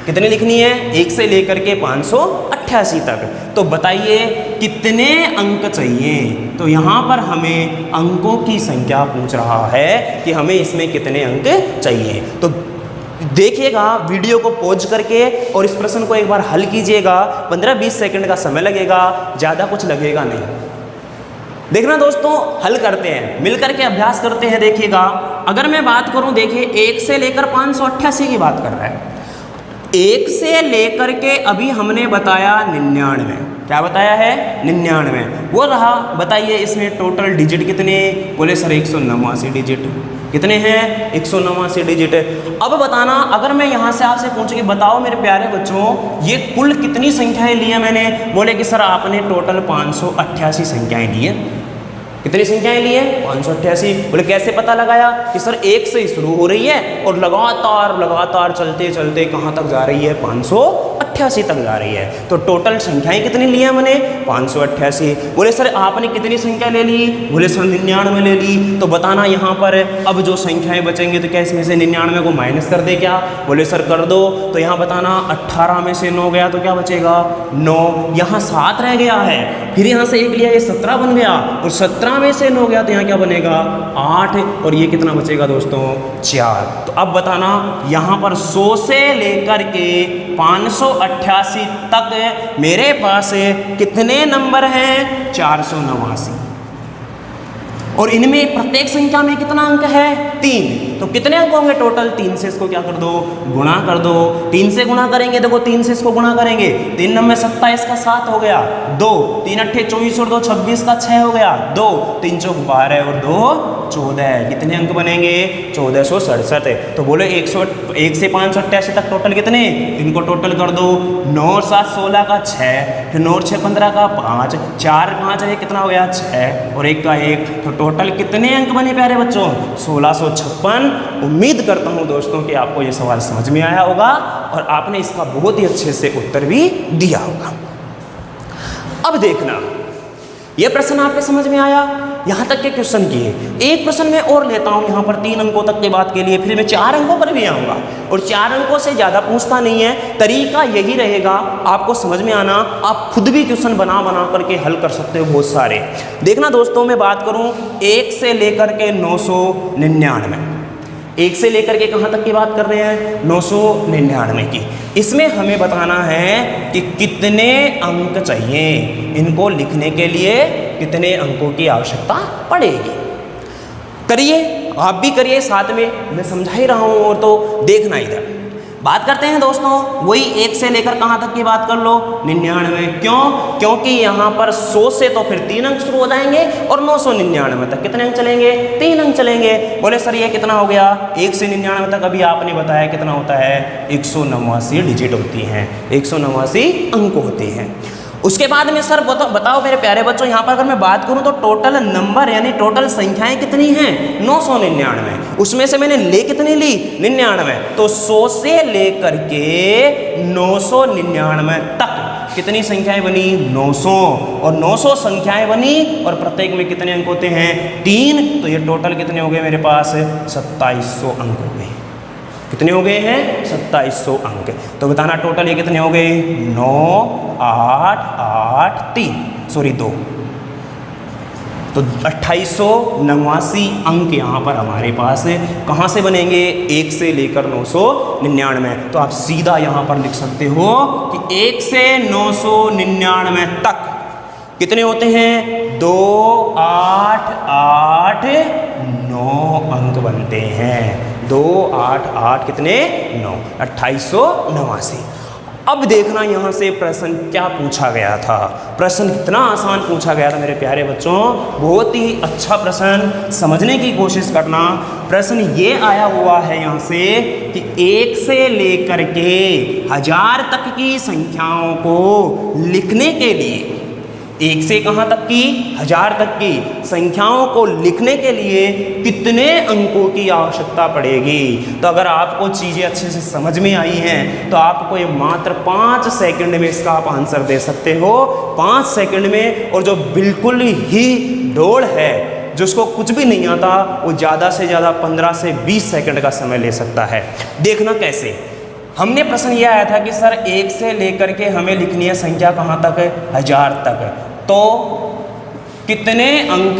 कितनी लिखनी है? 1 से लेकर के 588 तक। तो बताइए कितने अंक चाहिए? तो यहाँ पर हमें अंकों की संख्या पूछ रहा है कि हमें इसमें कितने अंक चाहिए। तो देखिएगा वीडियो को पॉज करके और इस प्रश्न को एक बार हल कीजिएगा। 15-20 सेकंड का समय लगेगा, ज़्यादा कुछ लगेगा नहीं। देखना दोस्तों, हल करते हैं, मिलकर के अभ्यास करते हैं। देखिएगा अगर मैं बात करूं, देखिए 1 से लेकर 588 की बात कर रहा है। 1 से लेकर के अभी हमने बताया 99। क्या बताया है? 99 वो रहा। बताइए इसमें टोटल डिजिट कितने? बोले सर 189 डिजिट। कितने हैं? 189 डिजिट। अब बताना, अगर मैं यहाँ से आपसे पूछूं कि बताओ मेरे प्यारे बच्चों ये कुल कितनी संख्याएं ली है मैंने? बोले कि सर आपने टोटल 588 संख्याएं ली है। कितनी संख्याएं ली है? 588। बोले कैसे पता लगाया? कि सर 1 से ही शुरू हो रही है और लगातार चलते चलते कहाँ तक जा रही है? 588 तक जा रही है। तो टोटल संख्याएं कितनी ली है मैंने? 588। बोले सर आपने कितनी संख्या ले ली? बोले सर 99 ले ली। तो बताना यहाँ पर अब जो संख्याएं बचेंगे तो क्या इसमें से 99 को माइनस कर दे क्या? बोले सर कर दो। तो यहाँ बताना 18 में से 9 गया तो क्या बचेगा? 9। यहाँ 7 रह गया है, फिर यहाँ से 1 लिया, ये 17 बन गया, और 17 में से 9 गया तो यहाँ क्या बनेगा? 8। और ये कितना बचेगा दोस्तों? 4। तो अब बताना यहाँ पर 100 से लेकर के 588 तक मेरे पास कितने नंबर हैं? 489। और इनमें प्रत्येक संख्या में कितना अंक है? 3। तो कितने अंक होंगे टोटल? 3 से इसको क्या कर दो? गुणा कर दो। 3 से गुणा करेंगे, देखो 3 से इसको गुणा करेंगे, 3 नंबर 27 का 7 हो गया, 2 3 अट्ठे 24 और 2 26 का 6 हो गया, 2 3 चौक 12 और 2 14। कितने अंक बनेंगे? 1467। तो बोले 1 से 588 तक टोटल कितने? इनको टोटल कर दो। 9 और 7 16 का 6, फिर 9 और 6 15 का 5, 4 5 है कितना हो गया? 6 और 1 का 1। तो टोटल कितने अंक बने प्यारे बच्चों? 1656। उम्मीद करता हूँ दोस्तों कि आपको ये सवाल समझ में आया होगा और आपने इसका बहुत ही अच्छे से उत्तर भी दिया होगा। अब देखना, ये प्रश्न आपके समझ में आया? यहाँ तक के क्वेश्चन किए। एक प्रश्न मैं और लेता हूँ यहाँ पर 3 अंकों तक की बात के लिए, फिर मैं 4 अंकों पर भी आऊँगा और 4 अंकों से ज़्यादा पूछता नहीं है। तरीका यही रहेगा, आपको समझ में आना, आप खुद भी क्वेश्चन बना करके हल कर सकते हो बहुत सारे। देखना दोस्तों, मैं बात करूँ 1 से लेकर के 999, 1 से लेकर के कहाँ तक की बात कर रहे हैं? 999 की। इसमें हमें बताना है कि कितने अंक चाहिए, इनको लिखने के लिए कितने अंकों की आवश्यकता पड़ेगी। करिए, आप भी करिए साथ में, मैं समझा ही रहा हूँ। और तो देखना इधर बात करते हैं दोस्तों, वही 1 से लेकर कहाँ तक की बात कर लो? 99। क्यों? क्योंकि यहाँ पर 100 से तो फिर 3 अंक शुरू हो जाएंगे और 999 तक कितने अंक चलेंगे? 3 अंक चलेंगे। बोले सर ये कितना हो गया? 1 से 99 तक अभी आपने बताया कितना होता है? 189 डिजिट होती हैं, 189 अंक होते हैं। उसके बाद में सर बताओ मेरे प्यारे बच्चों, यहाँ पर अगर मैं बात करूँ तो टोटल नंबर यानी टोटल संख्याएं कितनी हैं? 999। उसमें से मैंने ले कितनी ली? 99। तो 100 से लेकर के 999 तक कितनी संख्याएं बनी? 900। और 900 संख्याएं बनी और प्रत्येक में कितने अंक होते हैं? 3। तो ये टोटल कितने हो गए मेरे पास? 2700 अंक हो गए। कितने हो गए हैं? 2700 अंक। तो बताना टोटल ये कितने हो गए? 9 8 8 3 सॉरी 2। तो 2889 अंक यहाँ पर हमारे पास कहाँ से बनेंगे? 1 से लेकर 999। तो आप सीधा यहाँ पर लिख सकते हो कि 1 से 999 तक कितने होते हैं? 2 8 8 9 अंक बनते हैं। 2 8 8 कितने? 9 2889। अब देखना यहाँ से प्रश्न क्या पूछा गया था। प्रश्न कितना आसान पूछा गया था मेरे प्यारे बच्चों, बहुत ही अच्छा प्रश्न, समझने की कोशिश करना। प्रश्न ये आया हुआ है यहाँ से कि 1 से लेकर के 1000 तक की संख्याओं को लिखने के लिए एक से कहाँ तक की, 1000 तक की संख्याओं को लिखने के लिए कितने अंकों की आवश्यकता पड़ेगी। तो अगर आपको चीज़ें अच्छे से समझ में आई हैं तो आपको ये मात्र 5 सेकंड में इसका आप आंसर दे सकते हो, 5 सेकंड में। और जो बिल्कुल ही ढोल है, जिसको कुछ भी नहीं आता, वो ज़्यादा से ज़्यादा 15 से 20 सेकंड का समय ले सकता है। देखना कैसे। हमने प्रश्न यह आया था कि सर 1 से लेकर के हमें लिखनी है संख्या कहाँ तक है, 1000 तक है, तो कितने अंक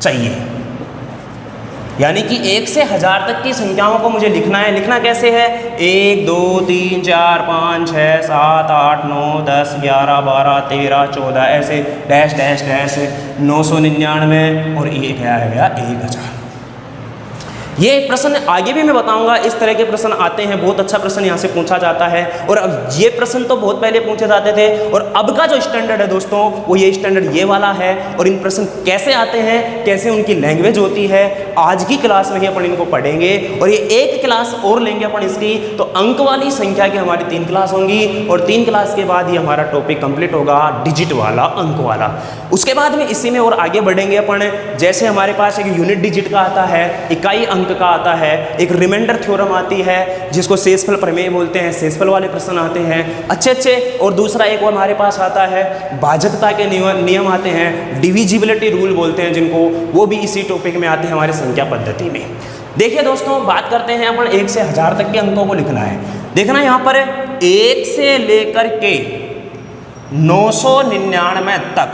चाहिए। यानी कि 1 से 1000 तक की संख्याओं को मुझे लिखना है। लिखना कैसे है, 1 2 3 4 5 6 7 8 9 10 11 12 13 14 ऐसे डैश डैश डैश 999 और ये क्या आ गया 1000। ये प्रश्न आगे भी मैं बताऊंगा, इस तरह के प्रश्न आते हैं, बहुत अच्छा प्रश्न यहाँ से पूछा जाता है। और अब ये प्रश्न तो बहुत पहले पूछे जाते थे, और अब का जो स्टैंडर्ड है दोस्तों वो ये स्टैंडर्ड ये वाला है। और इन प्रश्न कैसे आते हैं, कैसे उनकी लैंग्वेज होती है, आज की क्लास में ही अपन इनको पढ़ेंगे। और ये एक क्लास और लेंगे अपन इसकी, तो अंक वाली संख्या की हमारी 3 क्लास होंगी, और 3 क्लास के बाद ही हमारा टॉपिक कंप्लीट होगा, डिजिट वाला, अंक वाला। उसके बाद में इसी में और आगे बढ़ेंगे अपन। जैसे हमारे पास एक यूनिट डिजिट का आता है, इकाई अंक का आता है, एक रिमाइंडर थ्योरम आती है जिसको शेषफल प्रमेय बोलते हैं, शेषफल वाले प्रश्न आते हैं अच्छे। और दूसरा एक वो हमारे पास आता है भाजकता के नियम आते हैं, डिविजिबिलिटी रूल बोलते हैं जिनको, वो भी इसी टॉपिक में आते हैं हमारे संख्या पद्धति में। देखिए दोस्तों, बात करते हैं अपन 1 से 1000 तक के अंकों को लिखना है। देखना यहाँ पर 1 से लेकर के 999 तक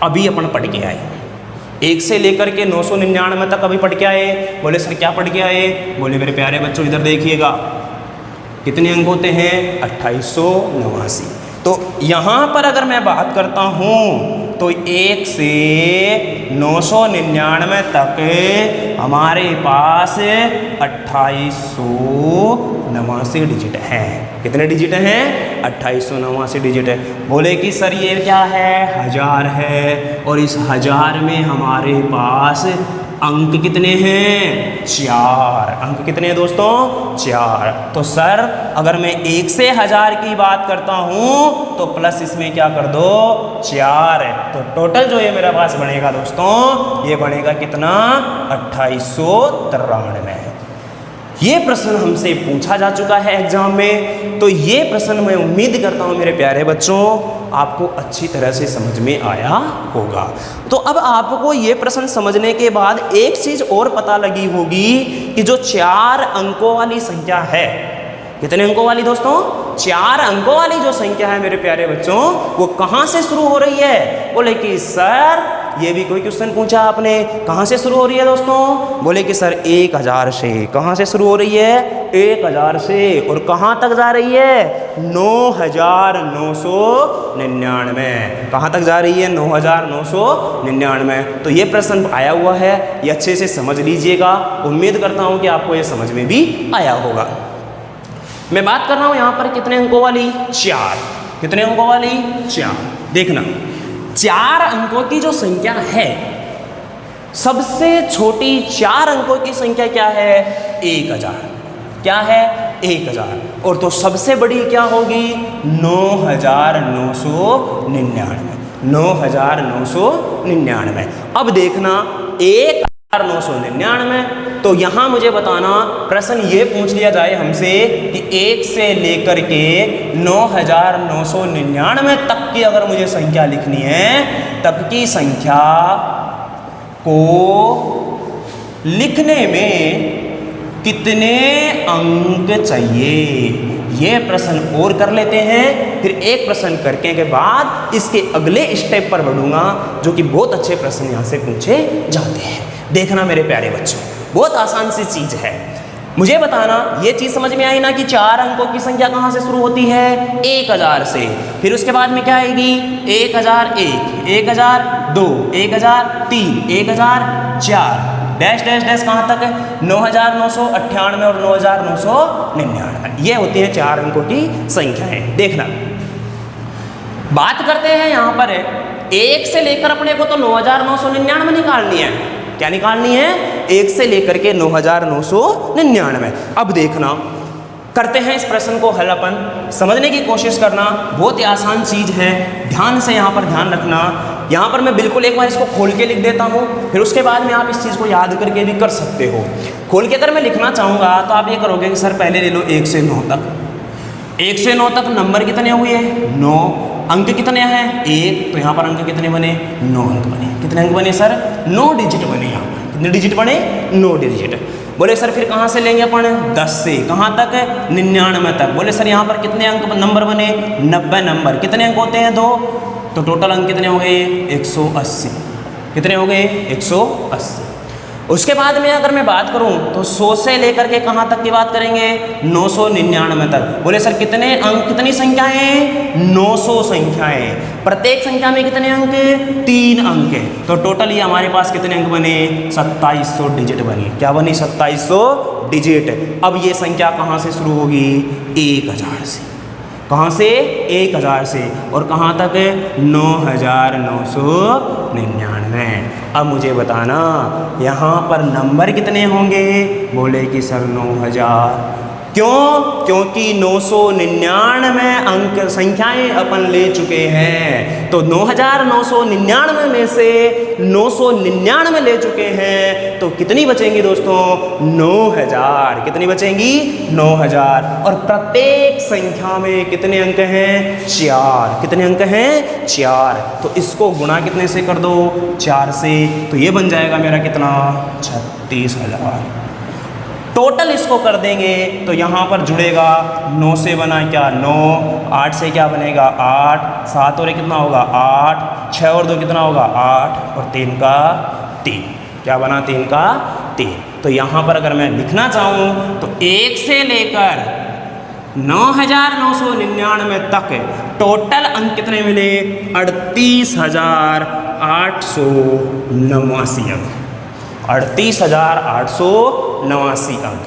अभी अपन पढ़ के आए। 1 से लेकर के 999 तक अभी पढ़ के आए। बोले सर क्या पढ़ के आए, बोले मेरे प्यारे बच्चों इधर देखिएगा, कितने अंक होते हैं, 2889। तो यहाँ पर अगर मैं बात करता हूँ तो 1 से 999 तक हमारे पास 2889 डिजिट हैं। कितने डिजिट हैं, 2889 डिजिट है। बोले कि सर ये क्या है, 1000 है, और इस 1000 में हमारे पास अंक कितने हैं, 4 अंक। कितने हैं दोस्तों, 4। तो सर अगर मैं 1 से 1000 की बात करता हूँ तो प्लस इसमें क्या कर दो, 4 है। तो टोटल जो ये मेरे पास बनेगा दोस्तों, ये बनेगा कितना, 2893। ये प्रश्न हमसे पूछा जा चुका है एग्जाम में। तो ये प्रश्न मैं उम्मीद करता हूँ मेरे प्यारे बच्चों आपको अच्छी तरह से समझ में आया होगा। तो अब आपको ये प्रश्न समझने के बाद एक चीज़ और पता लगी होगी कि जो 4 अंकों वाली संख्या है, कितने अंकों वाली दोस्तों, 4 अंकों वाली जो संख्या है मेरे प्यारे बच्चों, वो कहाँ से शुरू हो रही है। बोले कि सर ये भी कोई क्वेश्चन पूछा आपने, कहाँ से शुरू हो रही है दोस्तों। बोले कि सर 1000 से। कहाँ से शुरू हो रही है, 1000 से। और कहाँ तक जा रही है, 9999। कहाँ तक जा रही है, 9999। तो ये प्रश्न आया हुआ है, ये अच्छे से समझ लीजिएगा। उम्मीद करता हूँ कि आपको ये समझ में भी आया होगा। मैं बात कर रहा हूँ यहाँ पर कितने अंकों वाली, 4। कितने अंकों वाली, 4। देखना 4 अंकों की जो संख्या है, सबसे छोटी 4 अंकों की संख्या क्या है, 1000। क्या है, 1000। और तो सबसे बड़ी क्या होगी, 9999। 9999। अब देखना 1999। तो यहाँ मुझे बताना, प्रश्न ये पूछ लिया जाए हमसे कि 1 से लेकर के 9999 तक की अगर मुझे संख्या लिखनी है, तब की संख्या को लिखने में कितने अंक चाहिए, ये प्रश्न और कर लेते हैं। फिर एक प्रश्न करके के बाद इसके अगले स्टेप पर बढ़ूंगा, जो कि बहुत अच्छे प्रश्न यहाँ से पूछे जाते हैं। देखना मेरे प्यारे बच्चों, बहुत आसान सी चीज़ है। मुझे बताना, ये चीज़ समझ में आई ना कि 4 अंकों की संख्या कहाँ से शुरू होती है, 1000 से। फिर उसके बाद में क्या आएगी, 1001, 1002, 1003, 1004, डैश डैश डैश कहाँ तक है, 9998 और 9999। ये होती है 4 अंकों की संख्याएं। देखना, बात करते हैं यहाँ पर 1 से लेकर अपने को तो 9999 निकालनी है। क्या निकालनी है, 1 से लेकर के 9999। अब देखना करते हैं इस प्रश्न को हल अपन, समझने की कोशिश करना, बहुत ही आसान चीज़ है, ध्यान से यहाँ पर ध्यान रखना। यहाँ पर मैं बिल्कुल एक बार इसको खोल के लिख देता हूँ, फिर उसके बाद में आप इस चीज़ को याद करके भी कर सकते हो। खोल के अगर मैं लिखना चाहूँगा तो आप ये करोगे कि सर पहले ले लो 1 से 9 तक। 1 से 9 तक नंबर कितने हुए? 9। अंक कितने हैं? 1। तो यहाँ पर अंक कितने बने? 9 अंक बने। कितने अंक बने सर? 9 डिजिट बने। यहाँ पर कितने डिजिट बने? 9 डिजिट। बोले सर फिर कहाँ से लेंगे अपन? 10 से। कहाँ तक? 99 तक। बोले सर यहाँ पर कितने अंक नंबर बने? 90 नंबर। कितने अंक होते हैं? 2। तो टोटल अंक कितने हो गए? 180। कितने हो गए? 180। उसके बाद में अगर मैं बात करूं तो 100 से लेकर के कहाँ तक की बात करेंगे? 999 तक। बोले सर कितने अंक, कितनी संख्याएं? 900 संख्याएं। प्रत्येक संख्या में कितने अंक? 3 अंक है। तो टोटल ये हमारे पास कितने अंक बने? 2700 डिजिट बनी। क्या बनी? 2700 डिजिट। अब ये संख्या कहाँ से शुरू होगी? 1000 से। कहाँ से? 1000 से। और कहाँ तक? 9999। अब मुझे बताना यहाँ पर नंबर कितने होंगे? बोले कि सर 9000। क्यों? क्योंकि 999 अंक संख्याएं अपन ले चुके हैं। तो 9999 में से 999 ले चुके हैं, तो कितनी बचेंगी दोस्तों? 9000। कितनी बचेंगी? 9000। और प्रत्येक संख्या में कितने अंक हैं? 4। कितने अंक हैं? 4। तो इसको गुणा कितने से कर दो? 4 से। तो ये बन जाएगा मेरा कितना? 36000। टोटल इसको कर देंगे तो यहाँ पर जुड़ेगा 9 से बना क्या? 9। 8 से क्या बनेगा? 8। 7 और 1 कितना होगा? 8। 6 और 2 कितना होगा? 8। और 3 का 3। क्या बना? 3 का 3। तो यहाँ पर अगर मैं लिखना चाहूँ तो 1 से लेकर 9999 तक टोटल अंक कितने मिले? 38889 अंक। 38889 अंक।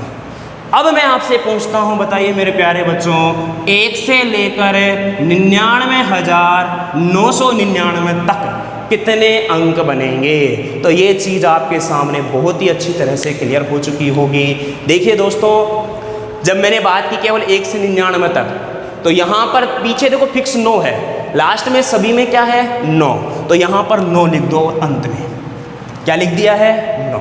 अब मैं आपसे पूछता हूं, बताइए मेरे प्यारे बच्चों, 1 से लेकर 99,999 तक कितने अंक बनेंगे? तो ये चीज़ आपके सामने बहुत ही अच्छी तरह से क्लियर हो चुकी होगी। देखिए दोस्तों, जब मैंने बात की केवल 1 से 99 तक, तो यहाँ पर पीछे देखो फिक्स 9 है, लास्ट में सभी में क्या है? 9। तो यहाँ पर 9 लिख दो और अंत में क्या लिख दिया है? 9।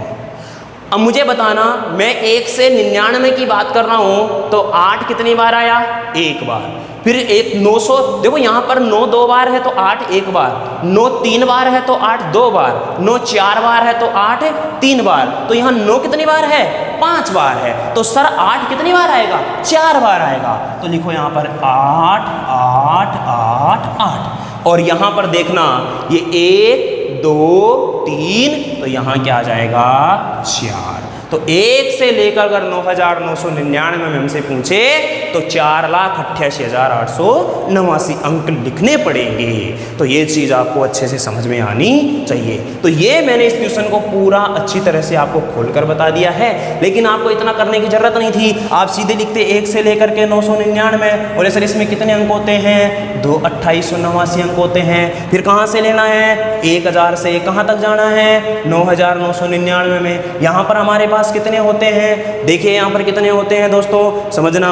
अब मुझे बताना, मैं 1 से 99 की बात कर रहा हूँ तो 8 कितनी बार आया? 1 बार। फिर 900, देखो यहाँ पर 9 2 बार है तो 8 1 बार, 9 3 बार है तो 8 2 बार, 9 4 बार है तो 8 3 बार। तो यहाँ 9 कितनी बार है? 5 बार है। तो सर 8 कितनी बार आएगा? 4 बार आएगा। तो लिखो यहाँ पर 8 8 8 8। और यहाँ पर देखना, ये 1 2 3, तो यहाँ क्या आ जाएगा? 4। तो 1 से लेकर अगर 9999 में हमसे पूछे तो 4,88,889 अंक लिखने पड़ेंगे। तो ये चीज़ आपको अच्छे से समझ में आनी चाहिए। तो ये मैंने इस क्वेश्चन को पूरा अच्छी तरह से आपको खोलकर बता दिया है, लेकिन आपको इतना करने की जरूरत नहीं थी। आप सीधे लिखते 1 से लेकर के 999। बोले सर इसमें कितने अंक होते हैं? 2889 अंक होते हैं। फिर कहाँ से लेना है? 1000 से। कहाँ तक जाना है? 9999 में। यहाँ पर हमारे पास कितने होते हैं? देखिए यहाँ पर कितने होते हैं दोस्तों, समझना।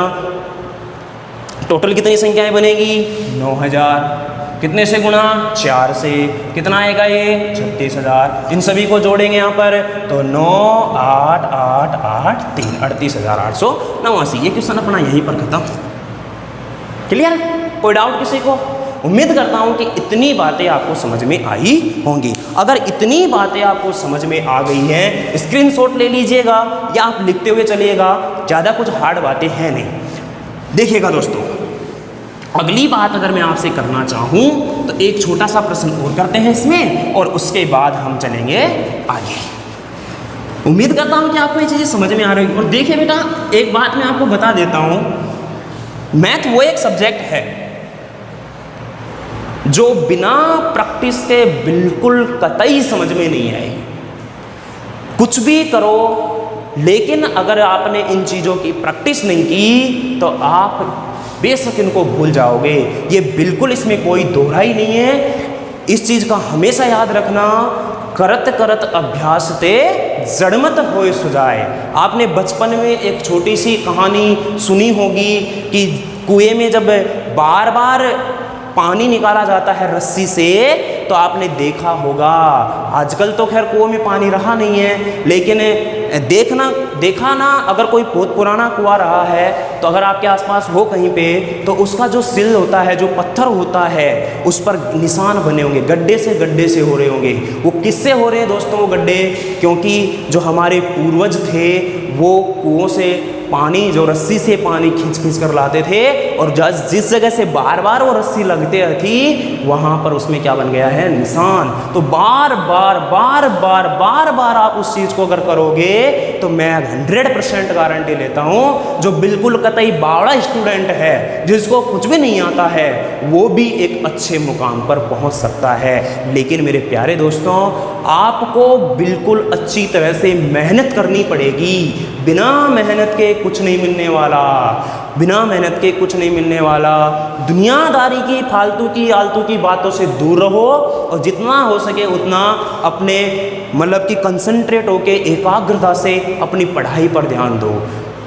टोटल कितनी संख्याएं बनेगी? 9000। कितने से गुणा? 4 से। कितना आएगा ये? 36000। इन सभी को जोड़ेंगे यहाँ पर तो 9 8 8 8 3 38,889। ये क्वेश्चन अपना यहीं पर खत्म। क्लियर? कोई डाउट किसी को? उम्मीद करता हूं कि इतनी बातें आपको समझ में आई होंगी। अगर इतनी बातें आपको समझ में आ गई हैं, स्क्रीनशॉट ले लीजिएगा या आप लिखते हुए चलिएगा, ज़्यादा कुछ हार्ड बातें हैं नहीं। देखिएगा दोस्तों, अगली बात अगर मैं आपसे करना चाहूँ तो एक छोटा सा प्रश्न और करते हैं इसमें, और उसके बाद हम चलेंगे आगे। उम्मीद करता हूँ कि आपको ये चीज़ें समझ में आ रही। और देखिए बेटा, एक बात मैं आपको बता देता हूँ, मैथ वो एक सब्जेक्ट है जो बिना प्रैक्टिस के बिल्कुल कतई समझ में नहीं आएगी। कुछ भी करो, लेकिन अगर आपने इन चीज़ों की प्रैक्टिस नहीं की तो आप बेशक इनको भूल जाओगे। ये बिल्कुल, इसमें कोई दोहराई नहीं है। इस चीज़ का हमेशा याद रखना, करत करत अभ्यास ते जड़मत होए सुजाए। आपने बचपन में एक छोटी सी कहानी सुनी होगी कि कुएं में जब बार बार पानी निकाला जाता है रस्सी से, तो आपने देखा होगा, आजकल तो खैर कुओं में पानी रहा नहीं है, लेकिन देखा ना, अगर कोई बहुत पुराना कुआं रहा है तो अगर आपके आसपास हो कहीं पे, तो उसका जो सिल होता है, जो पत्थर होता है, उस पर निशान बने होंगे, गड्ढे से हो रहे होंगे। वो किससे हो रहे हैं दोस्तों वो गड्ढे? क्योंकि जो हमारे पूर्वज थे वो कुओं से पानी, जो रस्सी से पानी खींच कर लाते थे, और जिस जगह से बार बार वो रस्सी लगते थी वहाँ पर उसमें क्या बन गया है? निशान। तो बार बार आप उस चीज़ को अगर करोगे तो मैं 100% गारंटी लेता हूँ, जो बिल्कुल कतई बावड़ा स्टूडेंट है, जिसको कुछ भी नहीं आता है, वो भी एक अच्छे मुकाम पर पहुँच सकता है। लेकिन मेरे प्यारे दोस्तों, आपको बिल्कुल अच्छी तरह से मेहनत करनी पड़ेगी। बिना मेहनत के कुछ नहीं मिलने वाला, बिना मेहनत के कुछ नहीं मिलने वाला। दुनियादारी की, फालतू की, आलतू की बातों से दूर रहो, और जितना हो सके उतना अपने मतलब कि कंसंट्रेट होके एकाग्रता से अपनी पढ़ाई पर ध्यान दो।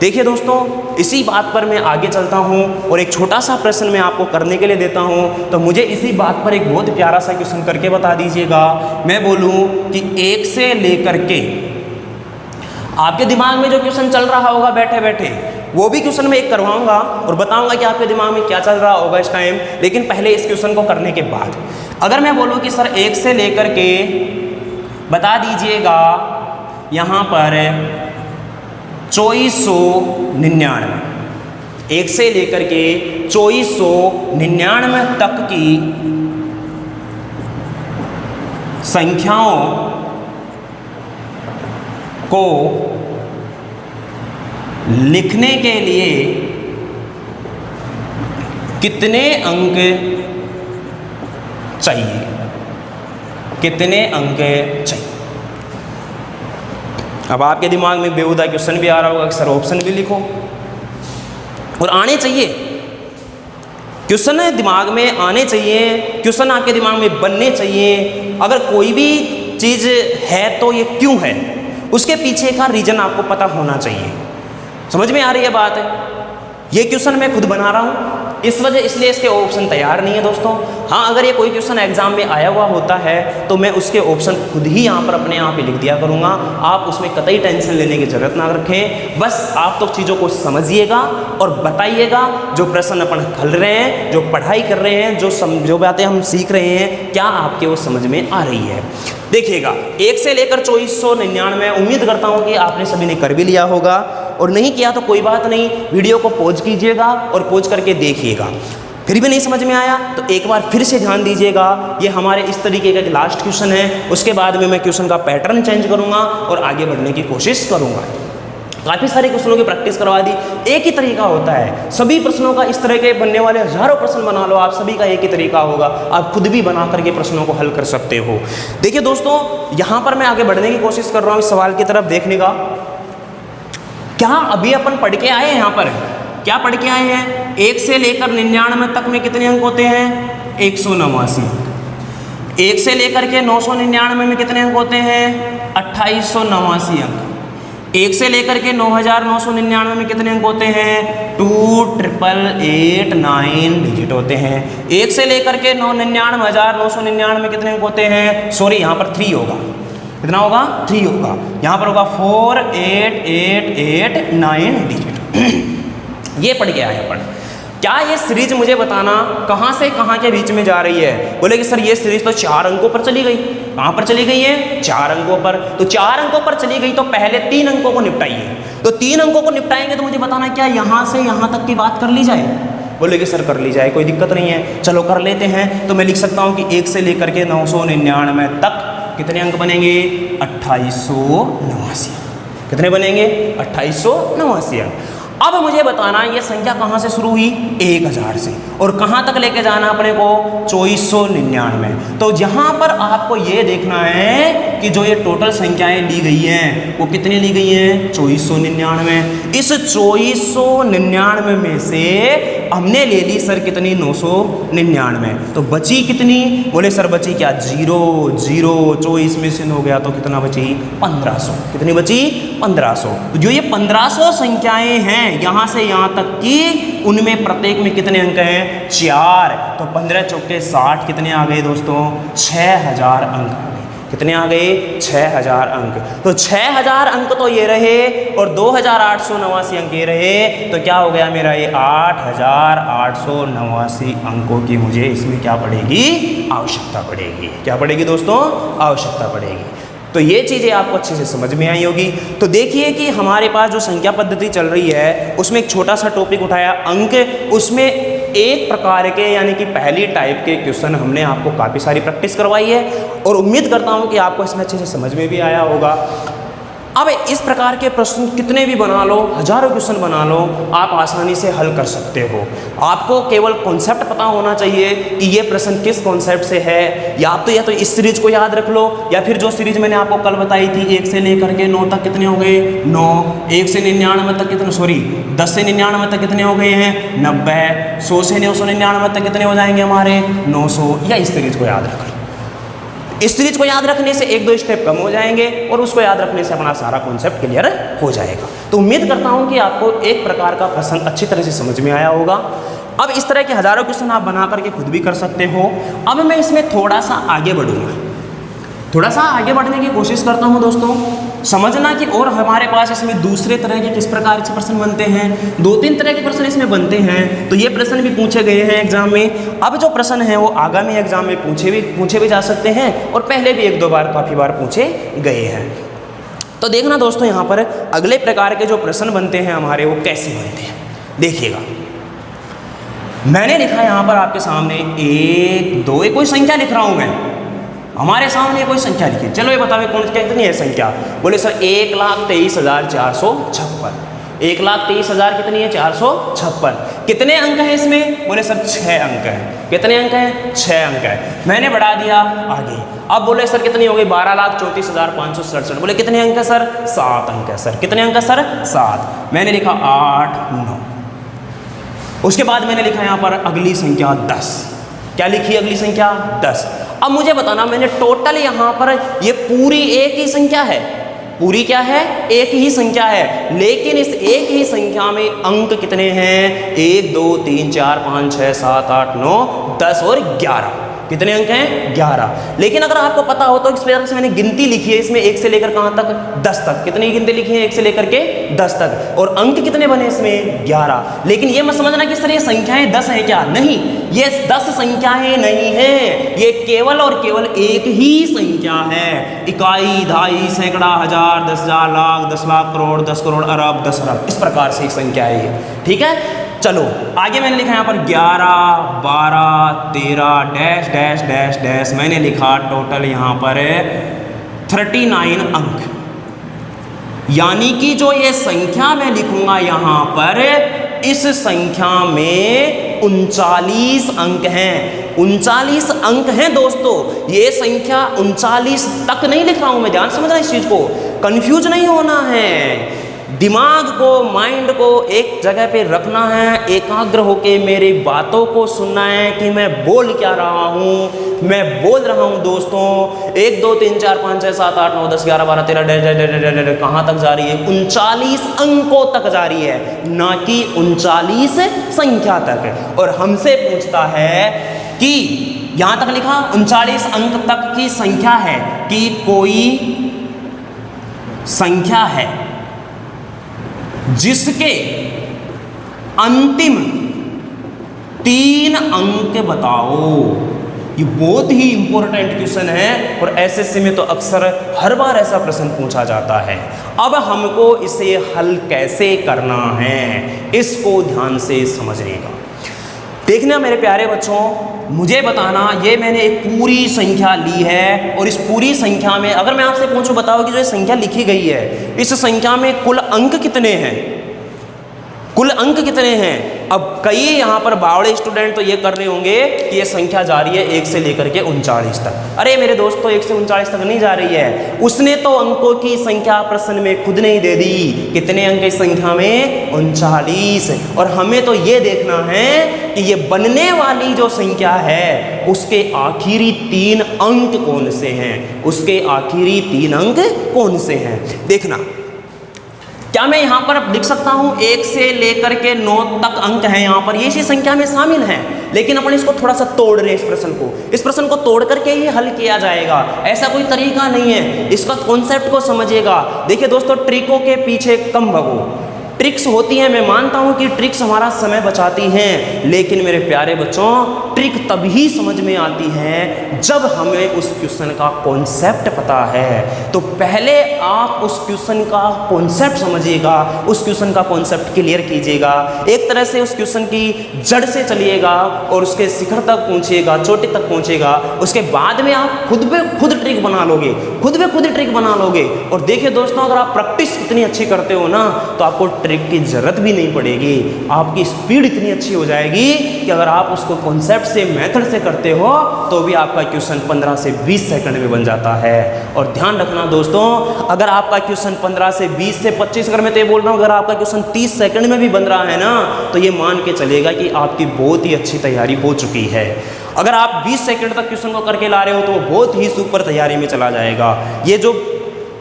देखिए दोस्तों, इसी बात पर मैं आगे चलता हूँ और एक छोटा सा प्रश्न मैं आपको करने के लिए देता हूँ। तो मुझे इसी बात पर एक बहुत प्यारा सा क्वेश्चन करके बता दीजिएगा। मैं बोलूँ कि 1 से लेकर के, आपके दिमाग में जो क्वेश्चन चल रहा होगा बैठे बैठे, वो भी क्वेश्चन मैं एक करवाऊंगा और बताऊंगा कि आपके दिमाग में क्या चल रहा होगा इस टाइम। लेकिन पहले इस क्वेश्चन को करने के बाद अगर मैं बोलूं कि सर 1 से लेकर के बता दीजिएगा यहाँ पर 2499, 1 से लेकर के 2499 तक की संख्याओं को लिखने के लिए कितने अंक चाहिए? कितने अंक चाहिए? अब आपके दिमाग में बेहुदा क्वेश्चन भी आ रहा होगा कि सर ऑप्शन भी लिखो, और आने चाहिए क्वेश्चन, दिमाग में आने चाहिए क्वेश्चन, आपके दिमाग में बनने चाहिए। अगर कोई भी चीज़ है तो ये क्यों है, उसके पीछे का रीजन आपको पता होना चाहिए। समझ में आ रही है बात? ये क्वेश्चन मैं खुद बना रहा हूँ इस वजह, इसलिए इसके ऑप्शन तैयार नहीं है दोस्तों। हाँ, अगर ये कोई क्वेश्चन एग्जाम में आया हुआ होता है तो मैं उसके ऑप्शन खुद ही यहाँ पर अपने आप ही लिख दिया करूँगा। आप उसमें कतई टेंशन लेने की जरूरत ना रखें। बस आप तो चीज़ों को समझिएगा और बताइएगा, जो प्रश्न अपन हल रहे हैं, जो पढ़ाई कर रहे हैं, जो बातें हम सीख रहे हैं, क्या आपके वो समझ में आ रही है। देखिएगा, 1 से लेकर 2499, उम्मीद करता हूँ कि आपने सभी ने कर भी लिया होगा, और नहीं किया तो कोई बात नहीं, वीडियो को पॉज कीजिएगा और पॉज करके देखिएगा। फिर भी नहीं समझ में आया तो एक बार फिर से ध्यान दीजिएगा। ये हमारे इस तरीके का लास्ट क्वेश्चन है, उसके बाद में मैं क्वेश्चन का पैटर्न चेंज करूँगा और आगे बढ़ने की कोशिश करूँगा। काफ़ी सारे क्वेश्चनों की प्रैक्टिस करवा दी। एक ही तरीका होता है, सभी प्रश्नों का इस तरह के बनने वाले हजारों प्रश्न बना लो आप, सभी का एक ही तरीका होगा, आप खुद भी बना करके प्रश्नों को हल कर सकते हो। देखिए दोस्तों, यहाँ पर मैं आगे बढ़ने की कोशिश कर रहा हूँ इस सवाल की तरफ देखने का। क्या अभी अपन पढ़ के आए हैं? यहाँ पर क्या पढ़ के आए हैं? 1 से लेकर 99 तक में कितने अंक होते हैं? 189 अंक। 1 से लेकर के 999 में कितने अंक होते हैं? 2889 अंक। 1 से लेकर के 9999 में कितने अंक होते हैं? 2889 डिजिट होते हैं। 1 से लेकर के 99,999 में कितने अंक होते हैं? सॉरी, यहाँ पर 3 होगा। कितना होगा? 3 होगा। यहाँ पर होगा 4888 डिजिट। ये पढ़ के आए अपन। क्या ये सीरीज मुझे बताना कहाँ से कहाँ के बीच में जा रही है? बोले कि सर ये सीरीज तो 4 अंकों पर चली गई। कहाँ पर चली गई है? 4 अंकों पर। तो 4 अंकों पर चली गई तो पहले 3 अंकों को निपटाइए। तो 3 अंकों को निपटाएंगे तो मुझे बताना क्या यहाँ से यहाँ तक की बात कर ली जाए? बोले कि सर कर ली जाए, कोई दिक्कत नहीं है, चलो कर लेते हैं। तो मैं लिख सकता हूँ कि 1 से लेकर के 999 तक कितने अंक बनेंगे? 2889। कितने बनेंगे? 2889 अंक। अब मुझे बताना ये संख्या कहाँ से शुरू हुई? 1000 से, और कहाँ तक लेके जाना अपने को? 2499। तो यहाँ पर आपको ये देखना है कि जो ये टोटल संख्याएं ली गई हैं वो कितनी ली गई हैं? 2499। इस 2499 में से हमने ले ली सर कितनी? 999। तो बची कितनी? बोले सर बची क्या? 0 0 24 में से हो गया तो कितना बची? 1500। कितनी बची? 1500। तो जो ये 1500 संख्याएं हैं यहाँ से यहाँ तक की, उनमें प्रत्येक में कितने अंक हैं? 4। तो 15 चौके 60 कितने आ गए दोस्तों? 6000 अंक आ गए। कितने आ गए? 6000 अंक। तो 6000 अंक तो ये रहे और 2889 अंक ये रहे, तो क्या हो गया मेरा? ये 8889 अंकों की मुझे इसमें क्या पड़ेगी? आवश्यकता पड़ेगी। क्या पड़ेगी दोस्तों? आवश्यकता पड़ेगी। तो ये चीज़ें आपको अच्छे से समझ में आई होगी। तो देखिए कि हमारे पास जो संख्या पद्धति चल रही है उसमें एक छोटा सा टॉपिक उठाया अंक। उसमें एक प्रकार के यानी कि पहली टाइप के क्वेश्चन हमने आपको काफ़ी सारी प्रैक्टिस करवाई है और उम्मीद करता हूँ कि आपको इसमें अच्छे से समझ में भी आया होगा। अब इस प्रकार के प्रश्न कितने भी बना लो, हजारों क्वेश्चन बना लो, आप आसानी से हल कर सकते हो। आपको केवल कॉन्सेप्ट पता होना चाहिए कि ये प्रश्न किस कॉन्सेप्ट से है। या तो इस सीरीज को याद रख लो, या फिर जो सीरीज मैंने आपको कल बताई थी 1 से लेकर के 9 तक कितने हो गए? 9। 1 से 99 तक कितने? 10 से 99 तक कितने हो गए हैं? 90। 100 से 999 तक कितने हो जाएंगे हमारे? 900। या इस सीरीज को याद रख लो। इस सीरीज को याद रखने से 1-2 स्टेप कम हो जाएंगे और उसको याद रखने से अपना सारा कॉन्सेप्ट क्लियर हो जाएगा। तो उम्मीद करता हूं कि आपको एक प्रकार का प्रश्न अच्छी तरह से समझ में आया होगा। अब इस तरह के हजारों क्वेश्चन आप बना करके खुद भी कर सकते हो। अब मैं इसमें थोड़ा सा आगे बढ़ूंगा, थोड़ा सा आगे बढ़ने की कोशिश करता हूं दोस्तों। समझना कि और हमारे पास इसमें दूसरे तरह के किस प्रकार से प्रश्न बनते हैं। 2-3 तरह के प्रश्न इसमें बनते हैं। तो ये प्रश्न भी पूछे गए हैं एग्जाम में। अब जो प्रश्न हैं वो आगामी एग्जाम में पूछे भी जा सकते हैं और पहले भी 1-2 बार काफ़ी बार पूछे गए हैं। तो देखना दोस्तों, यहाँ पर अगले प्रकार के जो प्रश्न बनते हैं हमारे वो कैसे बनते हैं देखिएगा। मैंने लिखा यहाँ पर आपके सामने 1 2 कोई संख्या लिख रहा हूँ मैं, हमारे सामने कोई संख्या लिखी। चलो ये बताओ कौन कितनी है संख्या? बोले सर 1,23,456। 1,23,000 कितनी है? 456। कितने अंक हैं इसमें? बोले सर 6 अंक हैं। कितने अंक हैं? 6 अंक है। मैंने बढ़ा दिया आगे। अब बोले सर कितनी हो गई? 12,34,567। बोले कितने अंक है सर? 7 अंक है सर। कितने अंक है सर? 7। मैंने लिखा 8 9। उसके बाद मैंने लिखा यहाँ पर अगली संख्या 10। क्या लिखी अगली संख्या? 10। अब मुझे बताना, मैंने टोटल यहाँ पर ये पूरी एक ही संख्या है, पूरी क्या है? एक ही संख्या है, लेकिन इस एक ही संख्या में अंक कितने हैं? 1 2 3 4 5 6 7 8 9 10 और 11। कितने अंक हैं? 11। लेकिन अगर आपको पता हो तो इस प्रकार से मैंने गिनती लिखी है इसमें 1 से लेकर कहाँ तक? 10 तक। कितनी गिनती लिखी है? 1 से लेकर के 10 तक। और अंक कितने बने इसमें? 11। लेकिन ये मत समझना कि सर ये संख्याएं 10 हैं क्या? नहीं, ये 10 संख्याएं नहीं है, ये केवल और केवल एक ही संख्या है। इकाई, दहाई, सैकड़ा, हजार, 10,000, लाख, 10 लाख, करोड़, 10 करोड़, अरब, 10 अरब, इस प्रकार से एक संख्या है ये। ठीक है, चलो आगे मैंने लिखा यहाँ पर 11 12 13 डैश डैश डैश डैश। मैंने लिखा टोटल यहाँ पर 39 अंक, यानी कि जो ये संख्या मैं लिखूंगा यहाँ पर, इस संख्या में 39 अंक हैं। 39 अंक हैं दोस्तों। ये संख्या 39 तक नहीं लिख रहा हूं मैं, ध्यान समझना इस चीज को, कंफ्यूज नहीं होना है। दिमाग को, माइंड को एक जगह पे रखना है, एकाग्र होके मेरी बातों को सुनना है कि मैं बोल क्या रहा हूँ। मैं बोल रहा हूँ दोस्तों 1 2 3 4 5 6 7 8 9 10 11 12 13 कहाँ तक जा रही है? 39 अंकों तक जा रही है, ना कि 39 संख्या तक। और हमसे पूछता है कि यहाँ तक लिखा 39 अंक तक की संख्या है कि कोई संख्या है जिसके अंतिम 3 अंक बताओ। ये बहुत ही इंपॉर्टेंट क्वेश्चन है और एसएससी में तो अक्सर हर बार ऐसा प्रश्न पूछा जाता है। अब हमको इसे हल कैसे करना है, इसको ध्यान से समझिएगा। देखना मेरे प्यारे बच्चों, मुझे बताना, ये मैंने एक पूरी संख्या ली है और इस पूरी संख्या में अगर मैं आपसे पूछूं, बताओ कि जो ये संख्या लिखी गई है, इस संख्या में कुल अंक कितने हैं? कुल अंक कितने हैं। अब कई यहाँ पर बावड़े स्टूडेंट तो ये कर रहे होंगे कि ये संख्या जा रही है 1 से लेकर के 39 तक। अरे मेरे दोस्तों 1 से 39 तक नहीं जा रही है, उसने तो अंकों की संख्या प्रश्न में खुद नहीं दे दी। कितने अंक इस संख्या में? 39। और हमें तो ये देखना है कि ये बनने वाली जो संख्या है उसके आखिरी 3 अंक कौन से हैं, उसके आखिरी 3 अंक कौन से हैं देखना। क्या मैं यहाँ पर लिख सकता हूँ 1 से लेकर के 9 तक अंक हैं यहाँ पर, ये इसी संख्या में शामिल हैं, लेकिन अपन इसको थोड़ा सा तोड़ रहे हैं। इस प्रश्न को तोड़ करके ही हल किया जाएगा, ऐसा कोई तरीका नहीं है। इसका कॉन्सेप्ट को समझिएगा। देखिए दोस्तों, ट्रिकों के पीछे कम भगो। ट्रिक्स होती हैं, मैं मानता हूं कि ट्रिक्स हमारा समय बचाती हैं, लेकिन मेरे प्यारे बच्चों ट्रिक तभी समझ में आती है जब हमें उस क्वेश्चन का कॉन्सेप्ट पता है। तो पहले आप उस क्वेश्चन का कॉन्सेप्ट समझिएगा, उस क्वेश्चन का कॉन्सेप्ट क्लियर कीजिएगा, एक तरह से उस क्वेश्चन की जड़ से चलिएगा और उसके शिखर तक पहुंचिएगा, चोटी तक पहुंचेगा। उसके बाद में आप खुद ट्रिक बना लोगे, खुद ट्रिक बना लोगे। और देखिए दोस्तों, अगर आप प्रैक्टिस इतनी अच्छी करते हो ना तो आपको ट्रिक की जरूरत भी नहीं पड़ेगी। आपकी स्पीड इतनी अच्छी हो जाएगी कि अगर आप उसको कॉन्सेप्ट से, मेथड से करते हो तो भी आपका क्वेश्चन 15 से 20 सेकंड में बन जाता है। और ध्यान रखना दोस्तों, अगर आपका क्वेश्चन 15 से 20 से 25, अगर मैं तो ये बोल रहा हूँ, अगर आपका क्वेश्चन 30 सेकंड में भी बन रहा है ना तो ये मान के चलेगा कि आपकी बहुत ही अच्छी तैयारी हो चुकी है। अगर आप 20 सेकंड तक क्वेश्चन को करके ला रहे हो तो वो बहुत ही सुपर तैयारी में चला जाएगा। ये जो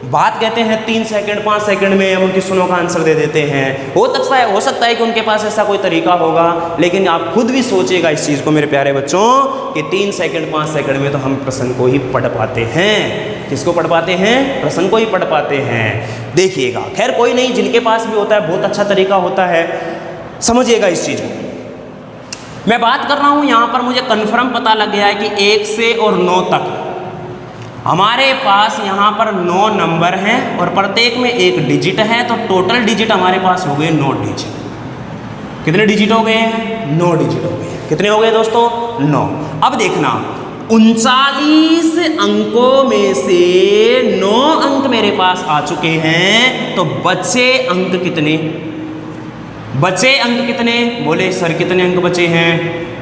बात कहते हैं 3 सेकंड 5 सेकंड में हम क्वेश्चनों का आंसर दे देते हैं, हो सकता है कि उनके पास ऐसा कोई तरीका होगा, लेकिन आप खुद भी सोचिएगा इस चीज़ को मेरे प्यारे बच्चों कि 3 सेकंड 5 सेकंड में तो हम प्रश्न को ही पढ़ पाते हैं। किसको पढ़ पाते हैं? प्रश्न को ही पढ़ पाते हैं। देखिएगा, खैर कोई नहीं, जिनके पास भी होता है बहुत अच्छा तरीका होता है, समझिएगा इस चीज़ को। मैं बात कर रहा हूँ यहाँ पर, मुझे कन्फर्म पता लग गया है कि 1 से और 9 तक हमारे पास यहाँ पर 9 नंबर हैं और प्रत्येक में 1 डिजिट है, तो टोटल डिजिट हमारे पास हो गए 9 डिजिट। कितने डिजिट हो गए हैं? 9 डिजिट हो गए। कितने हो गए दोस्तों? 9। अब देखना, 39 अंकों में से 9 अंक मेरे पास आ चुके हैं, तो बचे अंक कितने? बचे अंक कितने? बोले सर कितने अंक बचे हैं?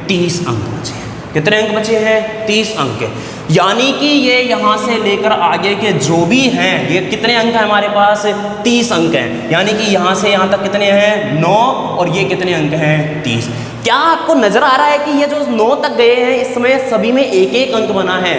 30 अंक बचे हैं। कितने अंक बचे हैं? 30 अंक। यानी कि ये यहाँ से लेकर आगे के जो भी हैं, ये कितने अंक हैं हमारे पास? 30 अंक हैं। यानी कि यहाँ से यहाँ तक कितने हैं? 9, और ये कितने अंक हैं? 30। क्या आपको नजर आ रहा है कि ये जो 9 तक गए हैं इसमें सभी में 1-1 अंक बना है,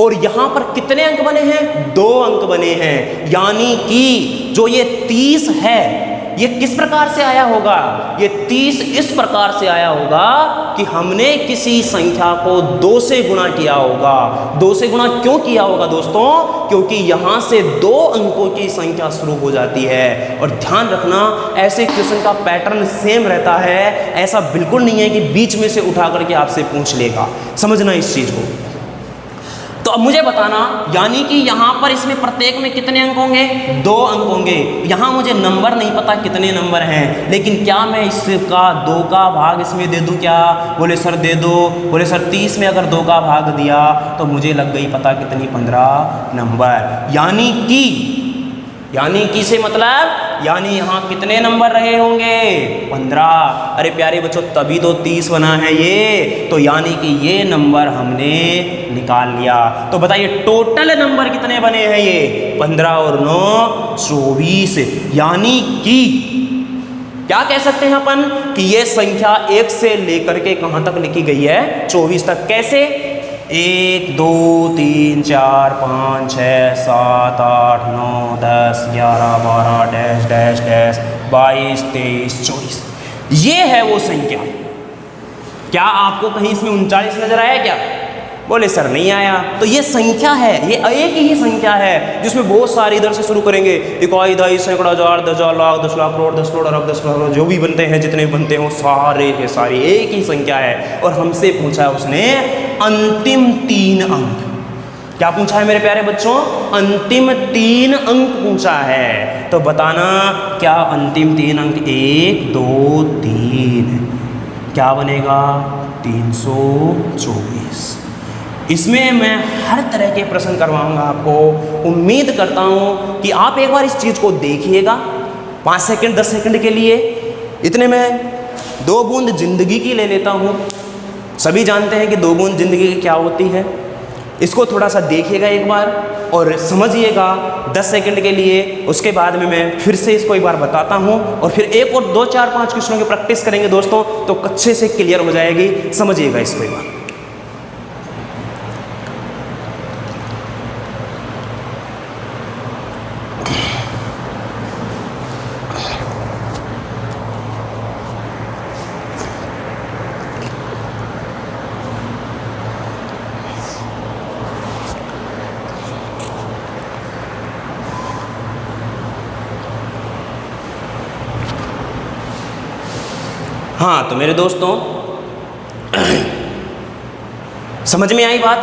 और यहाँ पर कितने अंक बने हैं? 2 अंक बने हैं। यानी कि जो ये 30 है ये किस प्रकार से आया होगा? ये 30 इस प्रकार से आया होगा कि हमने किसी संख्या को 2 से गुणा किया होगा। 2 से गुणा क्यों किया होगा दोस्तों? क्योंकि यहाँ से 2 अंकों की संख्या शुरू हो जाती है। और ध्यान रखना, ऐसे क्वेश्चन का पैटर्न सेम रहता है, ऐसा बिल्कुल नहीं है कि बीच में से उठा करके आपसे पूछ लेगा। समझना इस चीज को। तो अब मुझे बताना, यानी कि यहाँ पर इसमें प्रत्येक में कितने अंक होंगे? 2 अंक होंगे। यहाँ मुझे नंबर नहीं पता कितने नंबर हैं, लेकिन क्या मैं इसका 2 का भाग इसमें दे दूँ क्या? बोले सर दे दो। बोले सर 30 में अगर 2 का भाग दिया तो मुझे लग गई पता कितनी? 15 नंबर। यानी कि से मतलब, यानी यहाँ कितने नंबर रहे होंगे? 15। अरे प्यारे बच्चों, तभी तो 30 बना है ये, तो यानी कि ये नंबर हमने निकाल लिया। तो बताइए टोटल नंबर कितने बने हैं? ये 15 और 9 24। यानी कि क्या कह सकते हैं अपन कि ये संख्या 1 से लेकर के कहाँ तक लिखी गई है? 24 तक। कैसे? 1 2 3 4 5 6 7 8 9 10 11 12 डैश डैश डैश 22 23 24। ये है वो संख्या। क्या आपको कहीं इसमें 39 नजर आया क्या? बोले सर नहीं आया। तो ये संख्या है, ये एक ही संख्या है जिसमें बहुत सारी, इधर से शुरू करेंगे 1 2 सैकड़ा 1000 10,000 लाख 10 लाख करोड़ 10 करोड़ अरब 10 करोड़ जो भी बनते हैं, जितने बनते हैं वो सारे के सारी एक ही संख्या है। और हमसे पूछा उसने अंतिम 3 अंक। क्या पूछा है मेरे प्यारे बच्चों? अंतिम 3 अंक पूछा है। तो बताना क्या अंतिम 3 अंक? 1 2 3 क्या बनेगा? 324। इसमें मैं हर तरह के प्रश्न करवाऊंगा आपको। उम्मीद करता हूं कि आप एक बार इस चीज़ को देखिएगा 5 सेकंड 10 सेकंड के लिए, इतने में 2 बूंद जिंदगी की ले लेता हूँ। सभी जानते हैं कि 2 बूंद जिंदगी की क्या होती है। इसको थोड़ा सा देखिएगा एक बार और समझिएगा 10 सेकंड के लिए। उसके बाद में मैं फिर से इसको एक बार बताता हूँ और फिर एक और 2 4 5 क्वेश्चनों की प्रैक्टिस करेंगे दोस्तों, तो अच्छे से क्लियर हो जाएगी। समझिएगा इसको एक बार। हाँ तो मेरे दोस्तों समझ में आई बात?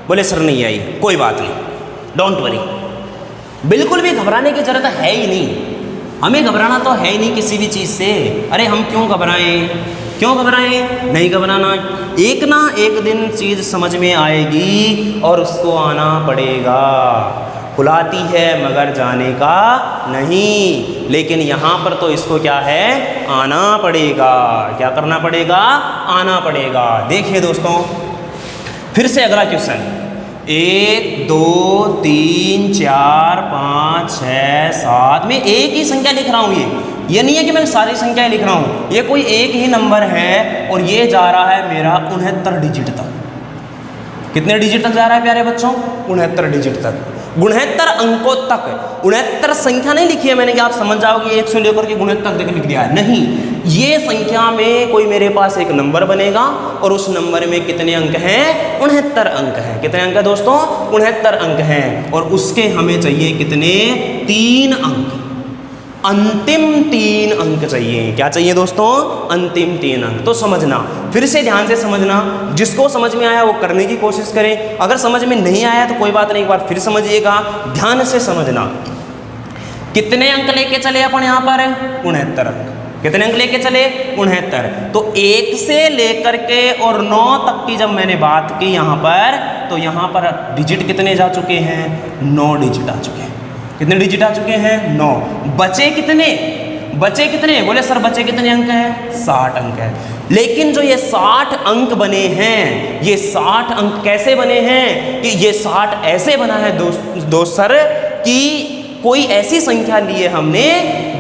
बोले सर नहीं आई। कोई बात नहीं, डोंट वरी, बिल्कुल भी घबराने की जरूरत है ही नहीं। हमें घबराना तो है ही नहीं किसी भी चीज़ से। अरे हम क्यों घबराएं, क्यों घबराएं? नहीं घबराना। एक ना एक दिन चीज़ समझ में आएगी और उसको आना पड़ेगा। बुलाती है मगर जाने का नहीं, लेकिन यहाँ पर तो इसको क्या है, आना पड़ेगा। क्या करना पड़ेगा? आना पड़ेगा। देखिए दोस्तों फिर से अगला क्वेश्चन। 1 2 3 4 5 6 7 मैं एक ही संख्या लिख रहा हूँ। ये नहीं है कि मैं सारी संख्याएं लिख रहा हूँ। ये कोई एक ही नंबर है और ये जा रहा है मेरा 69 डिजिट तक। कितने डिजिट तक जा रहा है प्यारे बच्चों? 69 डिजिट तक, 69 अंकों तक। 69 संख्या नहीं लिखी है मैंने कि आप समझ जाओगे 1 से लेकर के 69 तक लिख दिया है। नहीं, ये संख्या में कोई मेरे पास एक नंबर बनेगा और उस नंबर में कितने अंक हैं? 69 अंक हैं। कितने अंक है दोस्तों? 69 अंक हैं। और उसके हमें चाहिए कितने? 3 अंक। अंतिम 3 अंक चाहिए। क्या चाहिए दोस्तों? अंतिम 3 अंक। तो समझना, फिर से ध्यान से समझना। जिसको समझ में आया वो करने की कोशिश करें। अगर समझ में नहीं आया तो कोई बात नहीं, एक बार फिर समझिएगा, ध्यान से समझना। कितने अंक लेके चले अपन यहाँ पर? 69 अंक। कितने अंक लेके चले? 69। तो 1 से लेकर के और 9 तक की जब मैंने बात की यहाँ पर, तो यहाँ पर डिजिट कितने जा चुके हैं? 9 डिजिट आ चुके हैं। कितने डिजिट आ चुके हैं? 9। बचे कितने? बचे कितने? बोले सर बचे कितने अंक हैं? 60 अंक है। लेकिन जो ये 60 अंक बने हैं, ये 60 अंक कैसे बने हैं? कि ये 60 ऐसे बना है दोस्त सर कि कोई ऐसी संख्या ली है हमने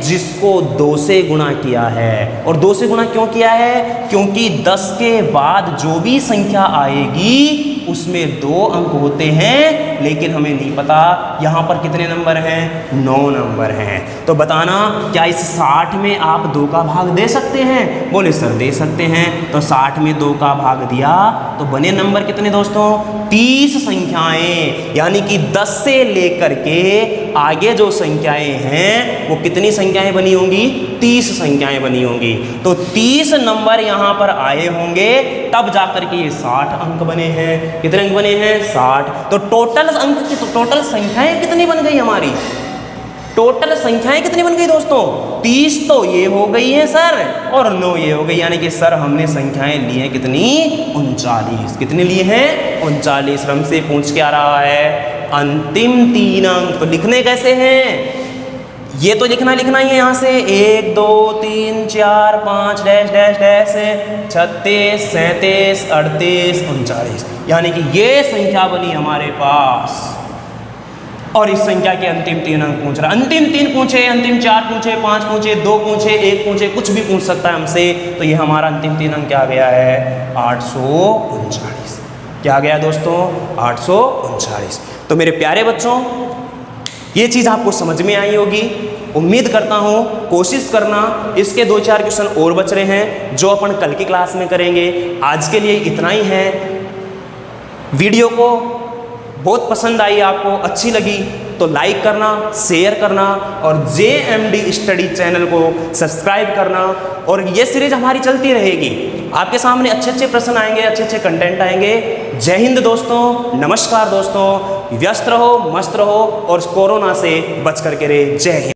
जिसको 2 से गुणा किया है। और 2 से गुणा क्यों किया है? क्योंकि 10 के बाद जो भी संख्या आएगी उसमें 2 अंक होते हैं, लेकिन हमें नहीं पता यहाँ पर कितने नंबर हैं? 9 नंबर हैं। तो बताना क्या इस 60 में आप 2 का भाग दे सकते हैं? बोले सर दे सकते हैं। तो 60 में 2 का भाग दिया तो बने नंबर कितने दोस्तों? 30 संख्याएं। यानी कि 10 से लेकर के आगे जो संख्याएं हैं वो कितनी संख्याएं बनी होंगी? 30 संख्याएं बनी होंगी। तो 30 नंबर यहाँ पर आए होंगे, तब जाकर के ये 60 अंक बने हैं। कितने अंक बने हैं? 60। तो टोटल अंक की टोटल संख्याएं कितनी बन गई हमारी? टोटल संख्याएं कितनी बन गई दोस्तों? 30 तो ये हो गई है सर और 9 ये हो गई। यानी कि सर हमने संख्याएं ली हैं कितनी? 39। कितने लिए हैं? 39। हमसे पूछ के आ रहा है अंतिम 3 अंक। तो लिखने कैसे हैं? ये तो लिखना ही है यहाँ से 1 2 3 4 5 डैश डैश डैश 36 37 38 39। यानी कि ये संख्या बनी हमारे पास और इस संख्या के अंतिम 3 अंक पूछ रहा। अंतिम 3 पूछे, अंतिम 4 पूछे, 5 पूछे, 2 पूछे, 1 पूछे, कुछ भी पूछ सकता है हमसे। तो ये हमारा अंतिम 3 अंक क्या आ गया है? 839। क्या आ गया दोस्तों? 839। तो मेरे प्यारे बच्चों ये चीज़ आपको समझ में आई होगी, उम्मीद करता हूँ। कोशिश करना। इसके 2 4 क्वेश्चन और बच रहे हैं जो अपन कल की क्लास में करेंगे। आज के लिए इतना ही है। वीडियो को बहुत पसंद आई, आपको अच्छी लगी तो लाइक करना, शेयर करना और JMD स्टडी चैनल को सब्सक्राइब करना। और ये सीरीज हमारी चलती रहेगी। आपके सामने अच्छे अच्छे प्रश्न आएंगे, अच्छे अच्छे कंटेंट आएंगे। जय हिंद दोस्तों, नमस्कार दोस्तों। व्यस्त रहो, मस्त रहो और कोरोना से बच करके रहे। जय हिंद।